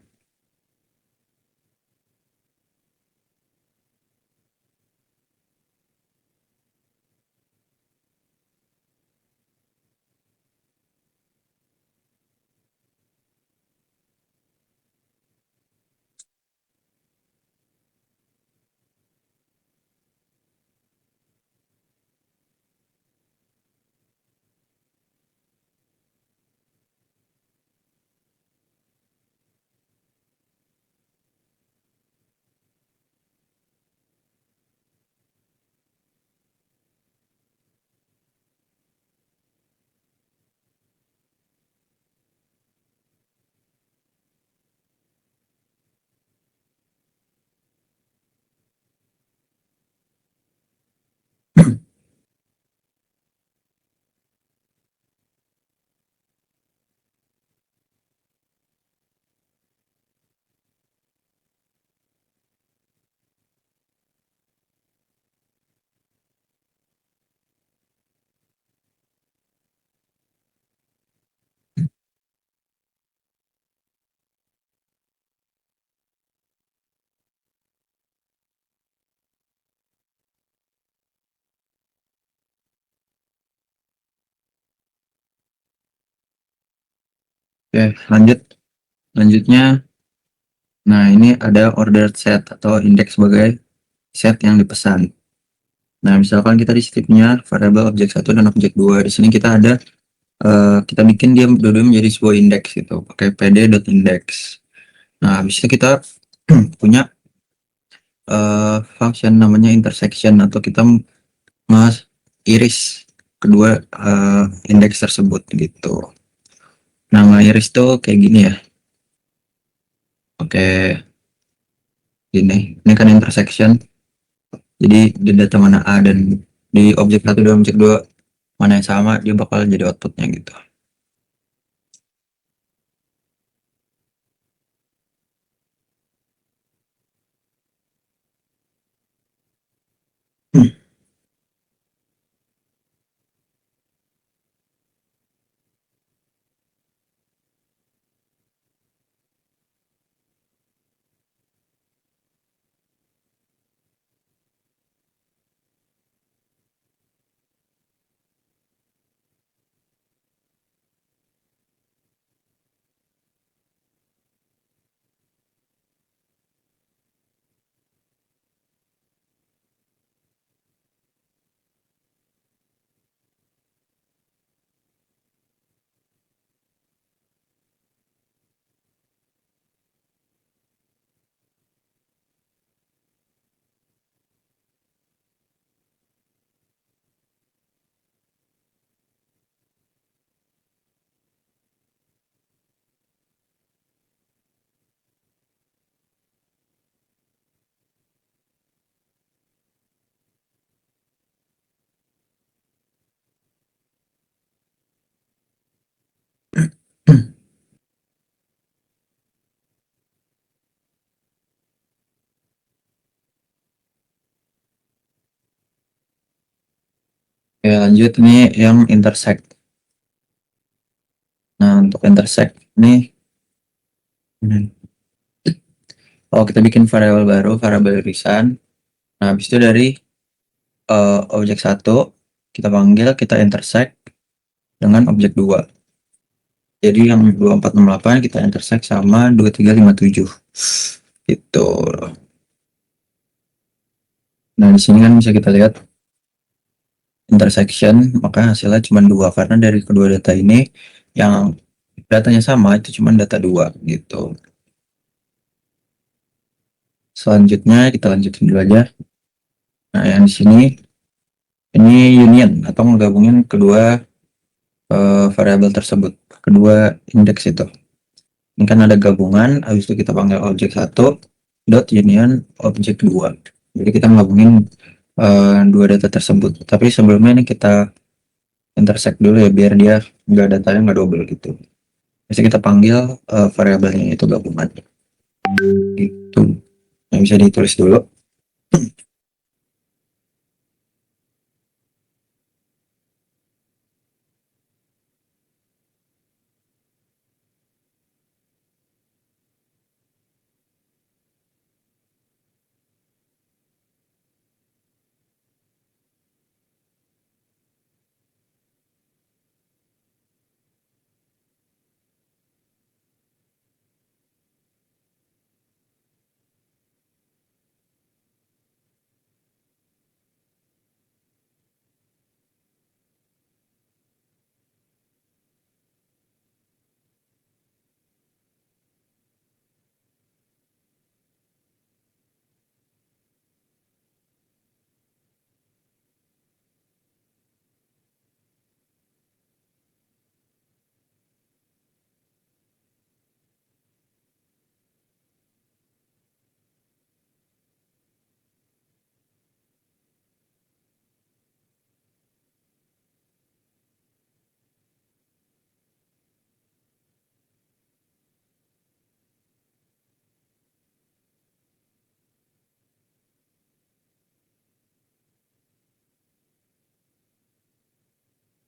Oke, lanjutnya. Nah, ini ada ordered set atau indeks sebagai set yang dipesan. Nah, misalkan kita di stripnya variabel objek 1 dan objek 2. Di sini kita ada kita bikin dia dua-duanya menjadi sebuah indeks gitu, pakai pd.index. Nah, habis itu kita punya function namanya intersection atau kita iris kedua indeks tersebut gitu. Nah, iris tuh kayak gini ya. Oke. Ini kan intersection. Jadi di data mana A dan di objek 1 dan objek 2 mana yang sama, dia bakal jadi outputnya gitu. Oke, lanjut nih yang intersect. Nah, untuk intersect nih, kita bikin variabel baru, variabel irisan. Nah, habis itu dari objek 1 kita panggil, kita intersect dengan objek 2. Jadi yang 2468 kita intersect sama 2357 gitu. Nah, di sini kan bisa kita lihat intersection, maka hasilnya cuma 2 karena dari kedua data ini yang datanya sama itu cuma data 2 gitu. Selanjutnya kita lanjutin dulu aja. Nah, yang di sini ini union atau menggabungin kedua variabel tersebut, kedua indeks itu. Ini kan ada gabungan, habis itu kita panggil objek 1 dot union objek 2. Jadi kita menggabungin dua data tersebut. Tapi sebelumnya ini kita intersect dulu ya biar dia datanya nggak double gitu. Bisa kita panggil variabelnya itu gabungan. Gitu. Yang bisa ditulis dulu.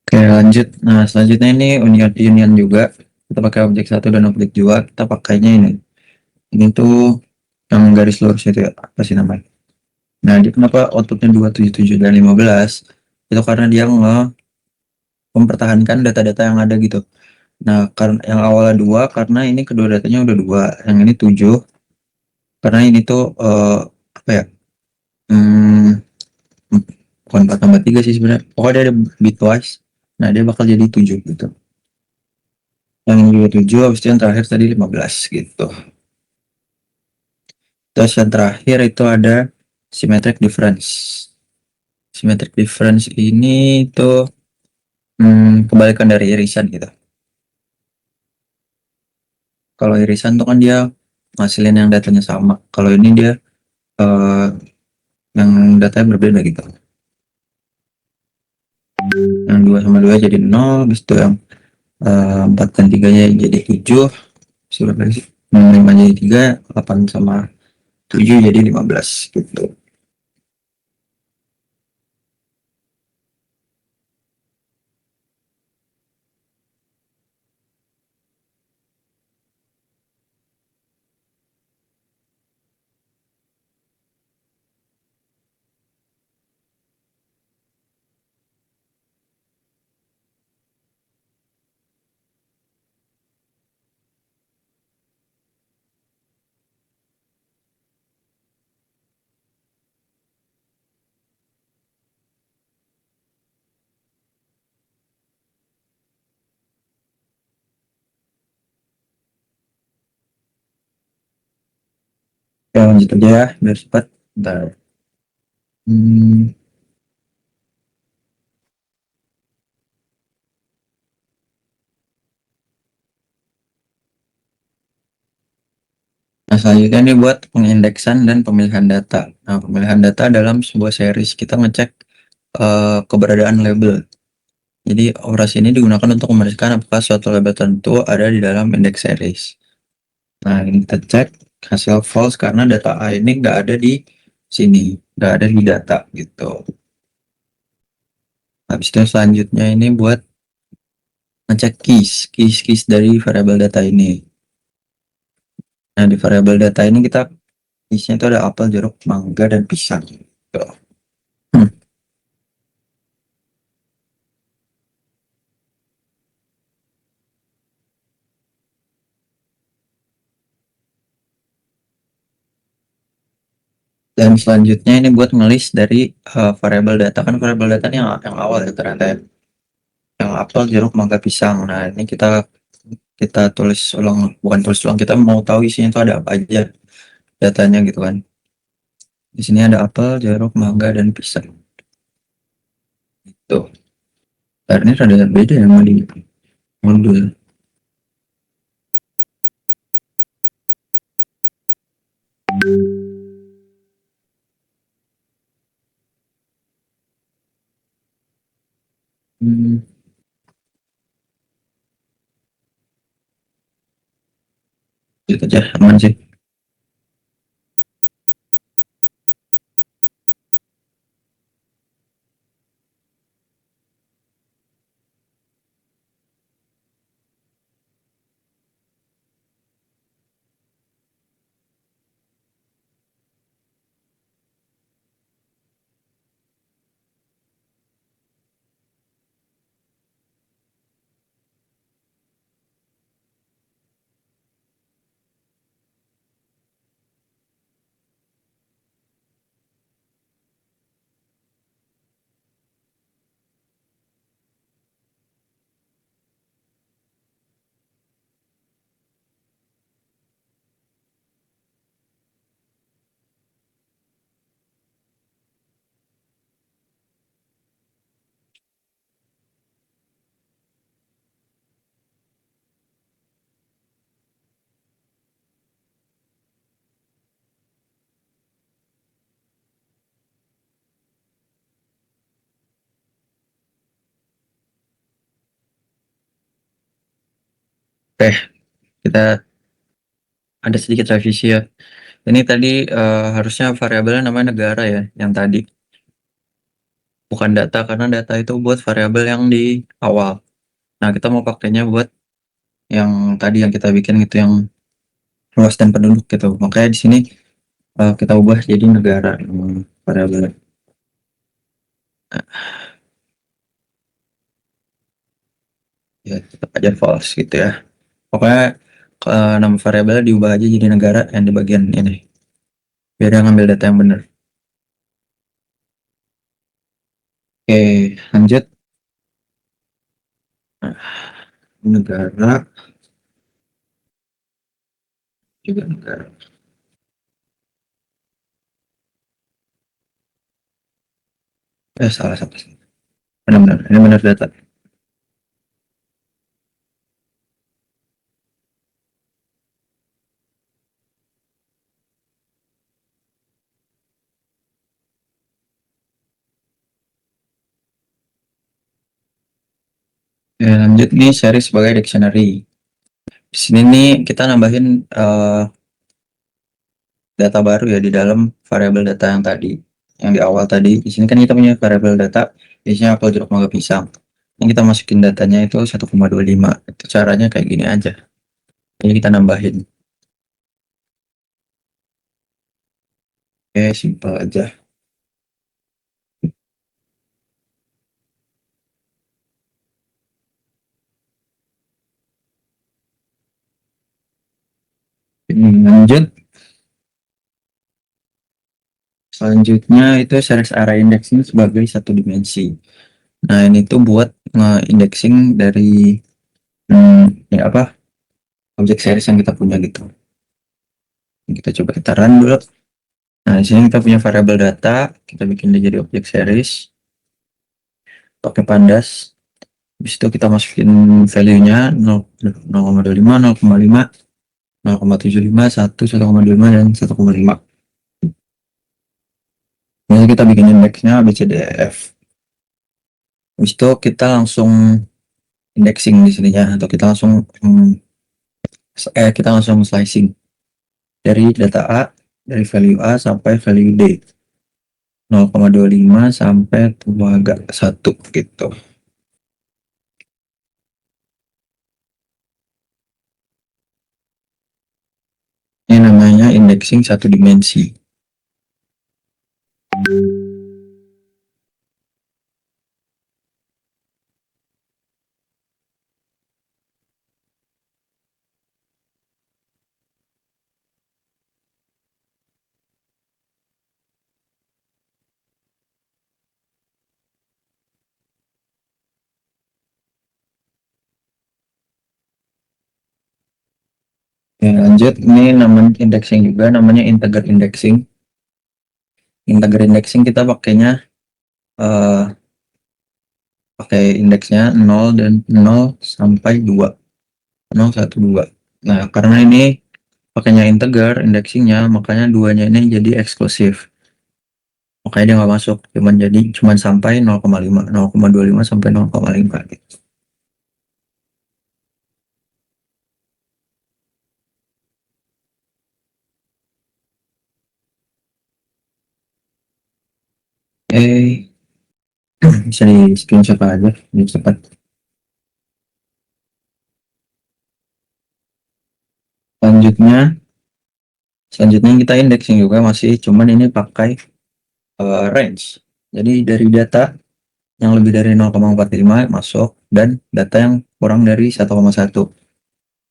Oke, lanjut. Nah, selanjutnya ini union juga. Kita pakai objek 1 dan objek 2. Kita pakainya ini. Ini tuh yang garis lurus itu ya. Apa sih namanya? Nah, dia kenapa outputnya 277 dan 15? Itu karena dia mempertahankan data-data yang ada gitu. Nah, karena yang awalnya 2 karena ini kedua datanya udah 2. Yang ini 7 karena ini tuh apa ya? Hmm, bukan 4 tambah 3 sih sebenarnya. Pokoknya dia ada bitwise. Nah, dia bakal jadi 7 gitu. Yang ini juga 7, habis itu yang terakhir tadi 15 gitu. Terus yang terakhir itu ada symmetric difference. Symmetric difference ini tuh kebalikan dari irisan gitu. Kalau irisan tuh kan dia ngasilin yang datanya sama. Kalau ini dia eh, yang datanya berbeda gitu. Yang 2 sama 2 jadi 0, habis itu yang 4 dan 3 nya jadi 7. Sudah sih? 5 jadi 3, 8 sama 7 jadi 15 gitu. Ya lanjut aja ya, biar cepat. Bentar. Hmm, Nah, selanjutnya ini buat pengindeksan dan pemilihan data. Nah, pemilihan data dalam sebuah series kita ngecek keberadaan label. Jadi operasi ini digunakan untuk memastikan apakah suatu label tertentu ada di dalam indeks series. Nah, ini kita cek hasil false karena data A ini nggak ada di sini, nggak ada di data gitu. Habis itu selanjutnya ini buat ngecek keys dari variabel data ini. Nah, di variabel data ini kita keysnya itu ada apel, jeruk, mangga, dan pisang. Gitu. Hmm. Dan selanjutnya ini buat ngelis dari variabel data, kan variabel data ini yang awal ya ternyata ya. Yang apel, jeruk, mangga, pisang. Nah ini kita tulis ulang, bukan tulis ulang, kita mau tahu isinya itu ada apa aja datanya gitu kan. Di sini ada apel, jeruk, mangga, dan pisang. Tuh. Nah, ini rada beda ya sama di modul. Hmm, gitu aja, aman sih. Oke, kita ada sedikit revisi ya. Ini tadi harusnya variabelnya namanya negara ya, yang tadi. Bukan data, karena data itu buat variabel yang di awal. Nah, kita mau pakainya buat yang tadi yang kita bikin gitu, yang luas dan penduduk gitu. Makanya di sini kita ubah jadi negara variabel. Ya, tetap aja false gitu ya. Pokoknya nama variabelnya diubah aja jadi negara yang di bagian ini. Biar dia ngambil data yang benar. Oke, lanjut. Nah, negara juga negara. Salah satu. Benar-benar, ini benar data. Oke, lanjut nih seri sebagai dictionary. Di sini nih kita nambahin data baru ya di dalam variabel data yang tadi, yang di awal tadi. Di sini kan kita punya variabel data, biasanya apel, jeruk, mangga, pisang. Yang kita masukin datanya itu 1,25. Itu caranya kayak gini aja. Jadi kita nambahin. Oke, simpel aja. Ini lanjut. Selanjutnya itu series array indexing sebagai satu dimensi. Nah, ini tuh buat nge-indexing dari ya apa, objek series yang kita punya gitu. Kita coba kita run dulu. Nah, di sini kita punya variabel data, kita bikin dia jadi objek series pakai pandas. Habis itu kita masukin value-nya 0,25, 0,5, 0,75, 1, 1,25, dan 1,5. Ini kita bikin indeksnya A, B, C, D, E, F. Habis itu kita langsung indexing di sininya, atau kita langsung slicing dari data A, dari value A sampai value D. 0,25 sampai 1 gitu. Ini namanya indexing satu dimensi. Ya, lanjut, ini namanya indexing juga, namanya integer indexing. Integer indexing kita pakainya eh, pakai indeksnya 0 dan 0 sampai 2, 0, 1, 2. Nah, karena ini pakainya integer indexingnya, makanya duanya ini jadi eksklusif. Makanya dia nggak masuk, cuman sampai 0,5, 0,25 sampai 0,5 gitu. Oke, bisa di screenshot aja, ini cepat. Selanjutnya kita indexing juga masih, cuman ini pakai range. Jadi dari data yang lebih dari 0,45 masuk, dan data yang kurang dari 1,1.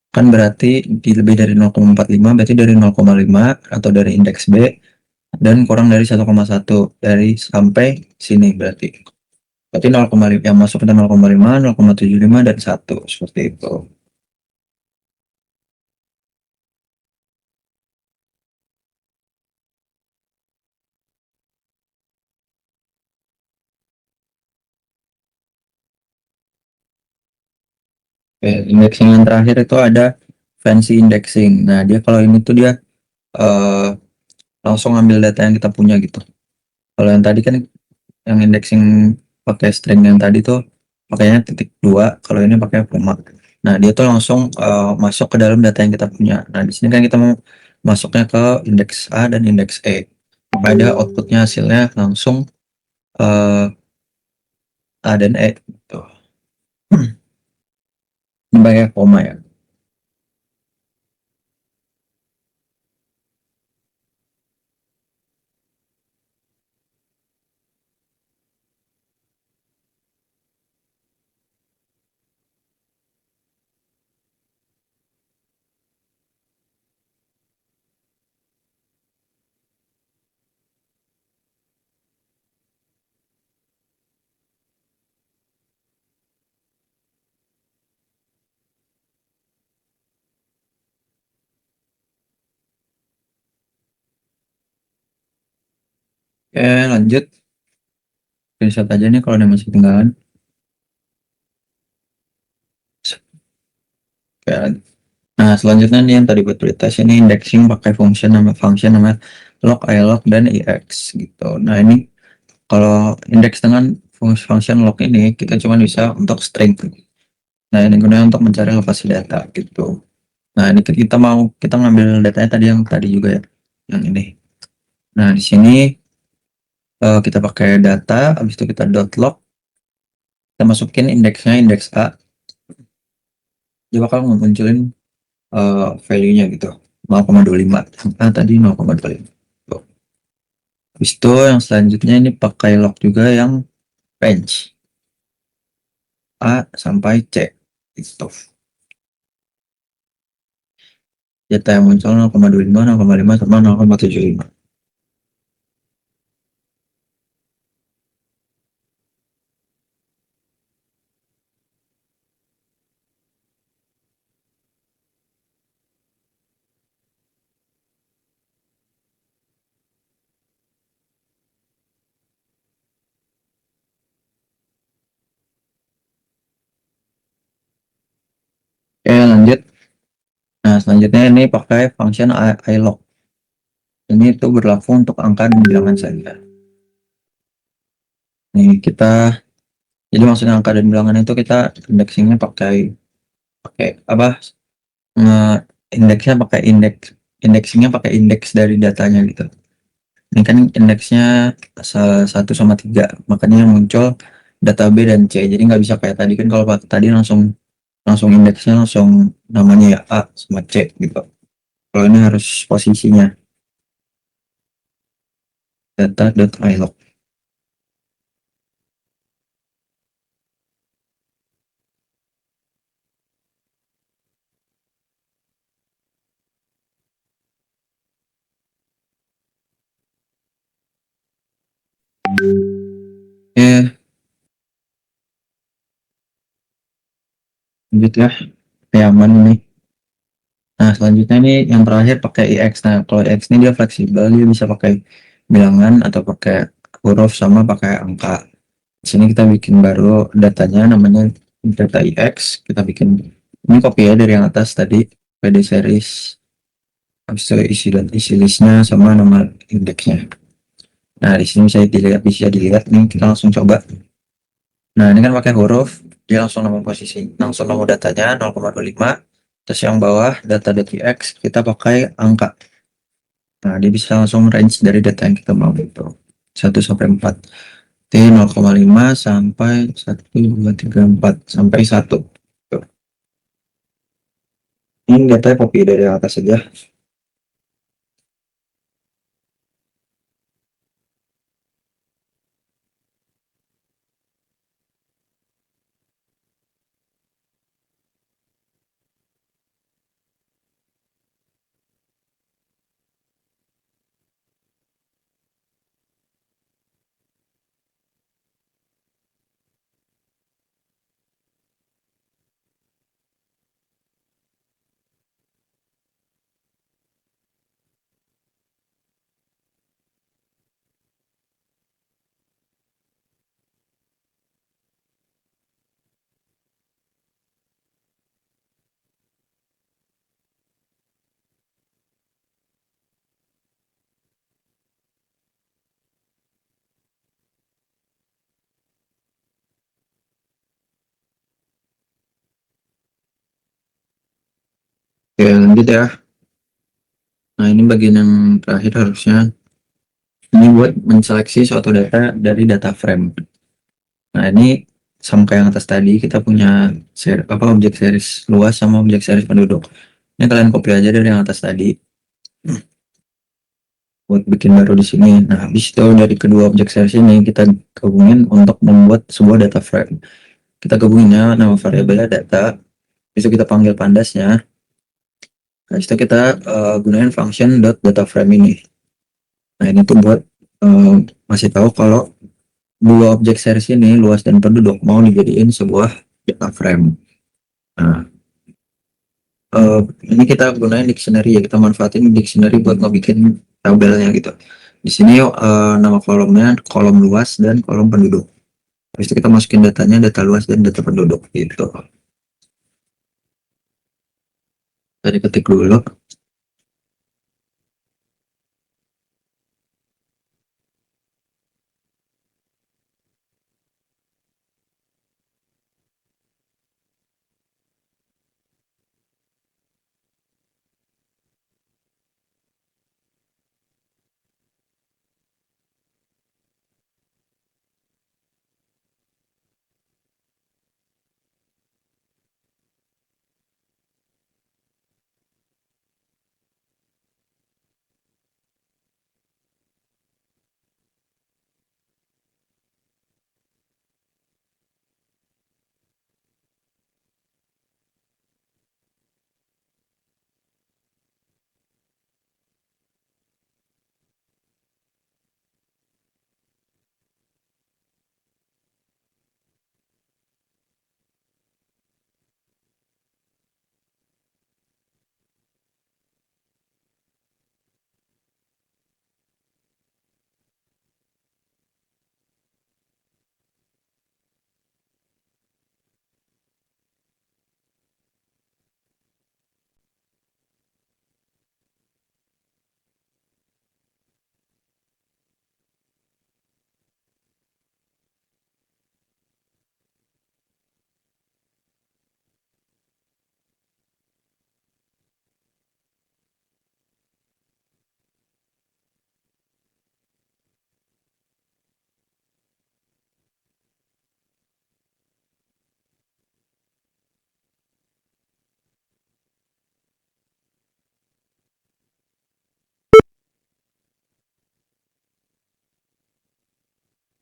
Kan berarti di lebih dari 0,45 berarti dari 0,5 atau dari indeks B, dan kurang dari 1,1 dari sampai sini berarti. Berarti 0,5 yang masuk ada 0,5, 0,75 dan 1 seperti itu. Oke, indexing yang terakhir itu ada fancy indexing. Nah, dia kalau ini tuh dia eh, langsung ngambil data yang kita punya gitu. Kalau yang tadi kan yang indexing pakai string yang tadi tuh pakainya titik dua, kalau ini pakai koma. Nah, dia tuh langsung masuk ke dalam data yang kita punya. Nah, di sini kan kita mau masuknya ke indeks A dan indeks E. Maka ada outputnya hasilnya langsung eh, A dan E gitu. Ini pakai koma ya. Oke, lanjut. Screenshot aja nih kalau ada masih ketinggalan. Oke. Nah, selanjutnya nih yang tadi buat pretest ini indexing pakai function namanya log, ilog, dan ix gitu. Nah, ini kalau indeks dengan function log ini kita cuma bisa untuk string. Nah, ini gunanya untuk mencari lokasi data gitu. Nah, ini kita ngambil datanya tadi yang tadi juga ya, yang ini. Nah, di sini kita pakai data, habis itu kita dot log, kita masukin indeksnya indeks A, dia bakal munculin value-nya gitu, 0,25. Ah, tadi 0,25. Tuh. Habis itu yang selanjutnya ini pakai log juga yang range A sampai C gitu. Data yang muncul 0,25, 0,5 sama 0,75. Oke, lanjut. Nah, selanjutnya ini pakai function ilog. Ini itu berlaku untuk angka dan bilangan saja. Nih, jadi maksudnya angka dan bilangan itu kita indexingnya pakai pakai apa? Nge indeksnya pakai indexingnya pakai indeks dari datanya gitu. Ini kan indeksnya 1 sama 3, makanya yang muncul data B dan C. Jadi nggak bisa kayak tadi kan, kalau tadi langsung langsung indeksnya langsung namanya ya A sama C gitu. Kalau ini harus posisinya data.ilog. Oke, lanjut ya. Kayak aman nih. Nah, selanjutnya ini yang terakhir pakai IX. Nah, kalau IX ini dia fleksibel, dia bisa pakai bilangan atau pakai huruf sama pakai angka. Di sini kita bikin baru datanya namanya data IX. Kita bikin ini copy ya dari yang atas tadi PD series. Habis itu isi dan isi listnya sama nama indeksnya. Nah, di sini bisa dilihat nih, kita langsung coba. Nah, ini kan pakai huruf, dia langsung nama posisi, langsung nama datanya 0,25. Terus yang bawah data.txt kita pakai angka. Nah, dia bisa langsung range dari data yang kita mau gitu. 1 sampai 4. T 0,5 sampai 1, 2, 3, 4 sampai 1. Tuh. Ini datanya copy dari atas saja. Oke, lanjut ya. Nah, ini bagian yang terakhir harusnya. Ini buat menseleksi suatu data dari data frame. Nah, ini sama kayak yang atas tadi, kita punya objek series luas sama objek series penduduk. Ini kalian copy aja dari yang atas tadi. Buat bikin baru di sini. Nah, habis itu dari kedua objek series ini kita gabungin untuk membuat sebuah data frame. Kita gabunginnya nama variabelnya data. Bisa kita panggil pandasnya. Nah, itu kita gunain function data frame ini. Nah, ini tuh buat masih tahu kalau dua objek series ini luas dan penduduk mau dijadiin sebuah data frame. Nah, ini kita gunain dictionary ya, kita manfaatin dictionary buat ngebikin tabelnya gitu. Di sini nama kolomnya kolom luas dan kolom penduduk. Habis itu kita masukin datanya data luas dan data penduduk gitu. Tadi ketik dulu.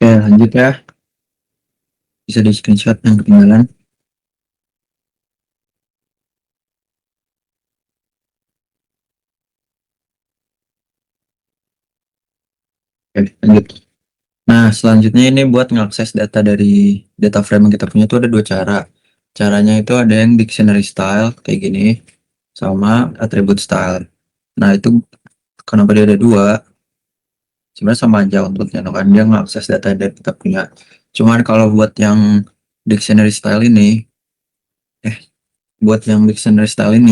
Oke, lanjut ya. Bisa di screenshot yang ketinggalan. Oke, lanjut. Nah, selanjutnya ini buat mengakses data dari data frame yang kita punya itu ada dua cara. Caranya itu ada yang dictionary style kayak gini. sama atribut style. Nah itu kenapa dia ada dua? Sebenarnya sama aja outputnya, no kan dia ngakses data yang kita punya. Cuman kalau buat yang dictionary style ini,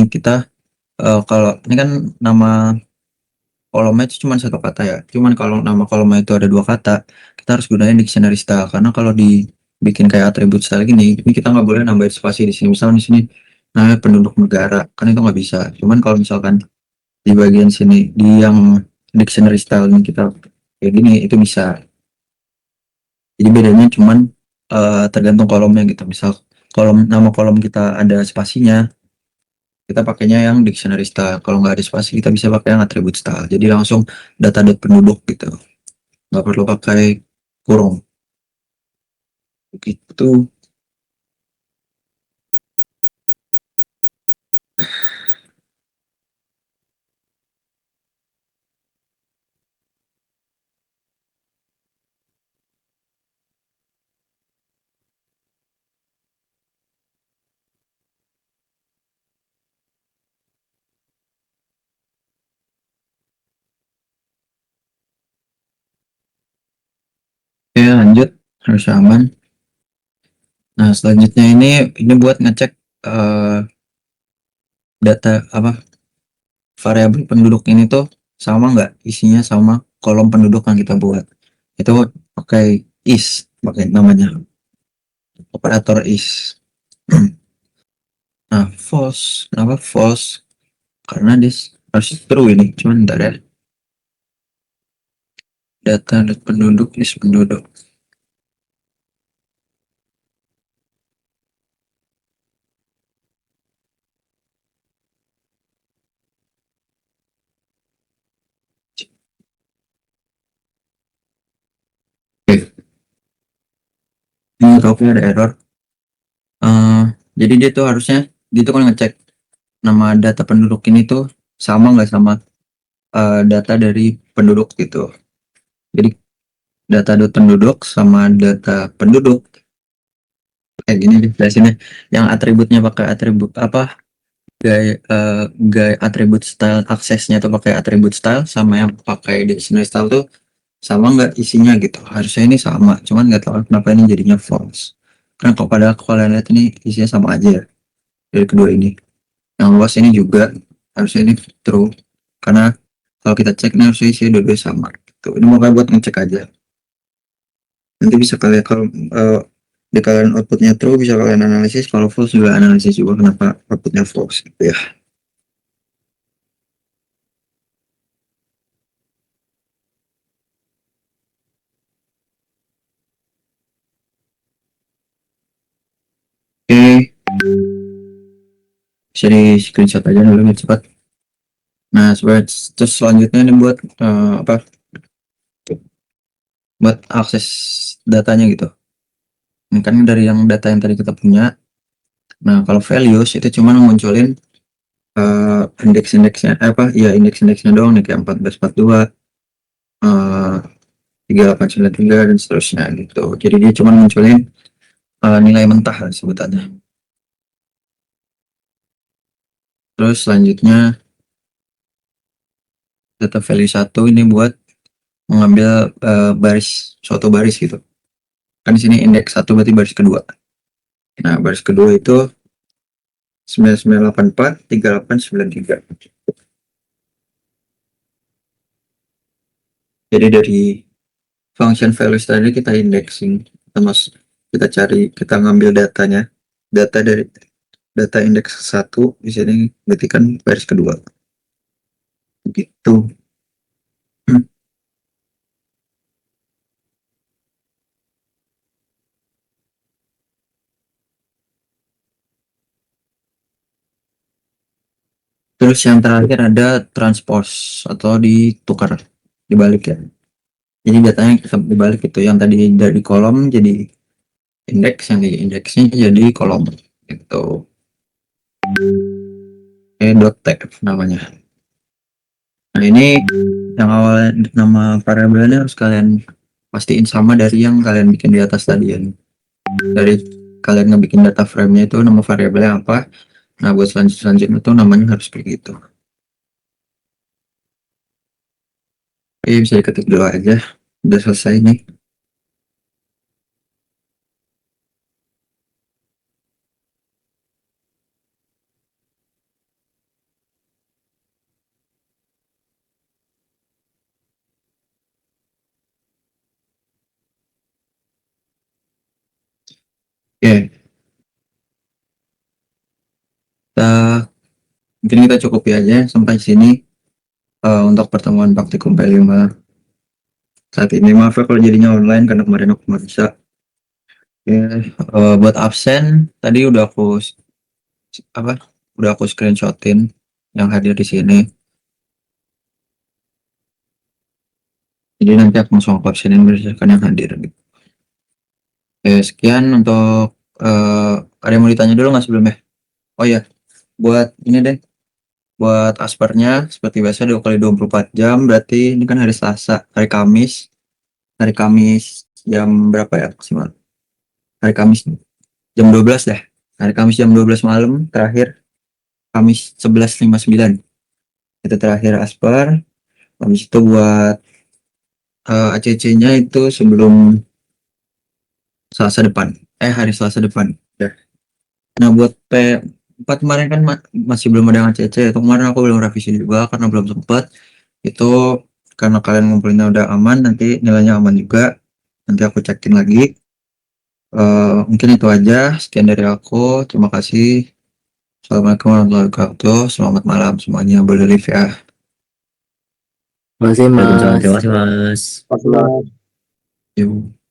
kita kalau ini kan nama kolomnya itu cuma satu kata ya. Cuman kalau nama kolomnya itu ada dua kata, kita harus gunain dictionary style karena kalau dibikin kayak atribut style gini, ini kita nggak boleh nambahin spasi di sini. Misalnya di sini namanya penduduk negara, kan itu nggak bisa. Cuman kalau misalkan di bagian sini di yang dictionary style ini kita kayak gini itu bisa. Jadi bedanya cuman tergantung kolomnya gitu. Misal nama kolom kita ada spasinya, kita pakainya yang dictionary style. Kalau nggak ada spasi kita bisa pakai yang atribut style. Jadi langsung data penduduk gitu, nggak perlu pakai kurung gitu. Oke lanjut, harus aman. Nah selanjutnya ini buat ngecek data variabel penduduk ini tuh sama nggak isinya sama kolom penduduk yang kita buat. Itu pakai is, pakai namanya operator is. Nah false, kenapa false? Karena harus true ini, cuman ntar ya. Data penduduk is penduduk. Ini topnya ada error. Jadi dia tuh harusnya dia tuh kan ngecek nama data penduduk ini tuh sama nggak sama data dari penduduk gitu. Jadi data penduduk sama data penduduk kayak gini deh jelasinnya. Yang atributnya pakai atribut apa? Gaya atribut style aksesnya tuh pakai atribut style, sama yang pakai dictionary style tuh sama nggak isinya gitu. Harusnya ini sama, cuman nggak tahu kenapa ini jadinya false. Karena kalau kalian lihat ini isinya sama aja ya dari kedua ini. Yang luas ini juga harusnya ini true, karena kalau kita cek ini harusnya isinya dua-dua sama gitu. Ini mau buat ngecek aja. Nanti bisa kalian kalau di kalian outputnya true bisa kalian analisis, kalau false juga analisis juga kenapa outputnya false gitu ya. Oke, bisa di screenshot aja dulu biar cepat. Nah terus selanjutnya ini buat buat akses datanya gitu. Ini kan dari yang data yang tadi kita punya. Nah kalau values itu cuma munculin indeks-indeksnya indeks-indeksnya doang nih, kayak 1442 3893 dan seterusnya gitu. Jadi dia cuma munculin nilai mentah lah sebutannya. Terus selanjutnya data value 1 ini buat mengambil suatu baris gitu. Kan di sini indeks 1 berarti baris kedua. Nah baris kedua itu 9984 3893. Jadi dari function values tadi kita indexing, kita cari, kita ngambil datanya, data dari data indeks 1 di sini berarti kan baris kedua gitu. Terus yang terakhir ada transpose atau ditukar, dibalik ya. Jadi datanya kita dibalik itu, yang tadi dari kolom jadi indeks, yang di indeksnya jadi kolom gitu. .tf namanya. Nah ini yang awalnya nama variabelnya harus kalian pastiin sama dari yang kalian bikin di atas tadi ya. Dari kalian ngebikin data frame-nya itu nama variabelnya apa, Nah, buat selanjutnya tuh namanya harus kayak gitu. Oke, bisa diketik dulu aja. Udah selesai nih. Oke, kita mungkin kita cukupi aja sampai sini untuk pertemuan praktikum P5 saat ini. Maaf ya kalau jadinya online karena kemarin aku nggak bisa. Oke, buat absen tadi udah aku screenshotin yang hadir di sini. Jadi nanti aku langsung aku absenin berdasarkan yang hadir. Oke, sekian untuk ada yang mau ditanya dulu nggak sebelumnya? Oh ya, buat ini deh, buat aspernya seperti biasa 2 kali 24 jam, berarti ini kan hari Selasa, hari Kamis jam berapa ya maksimal? Hari Kamis jam 12 deh, hari Kamis jam 12 malam terakhir, Kamis 11.59 itu terakhir asper. Habis itu buat ACC-nya itu sebelum hari Selasa depan ya. Nah, buat P4 kemarin kan masih belum ada yang ACC, itu kemarin aku belum revisi juga karena belum sempat. Itu karena kalian ngumpulinnya udah aman, nanti nilainya aman juga, nanti aku cekin lagi. Mungkin itu aja, sekian dari aku, terima kasih. Assalamualaikum warahmatullahi wabarakatuh, selamat malam semuanya, boleh live ya. Waalaikumsalam, terima kasih Mas. Mas. Yuk.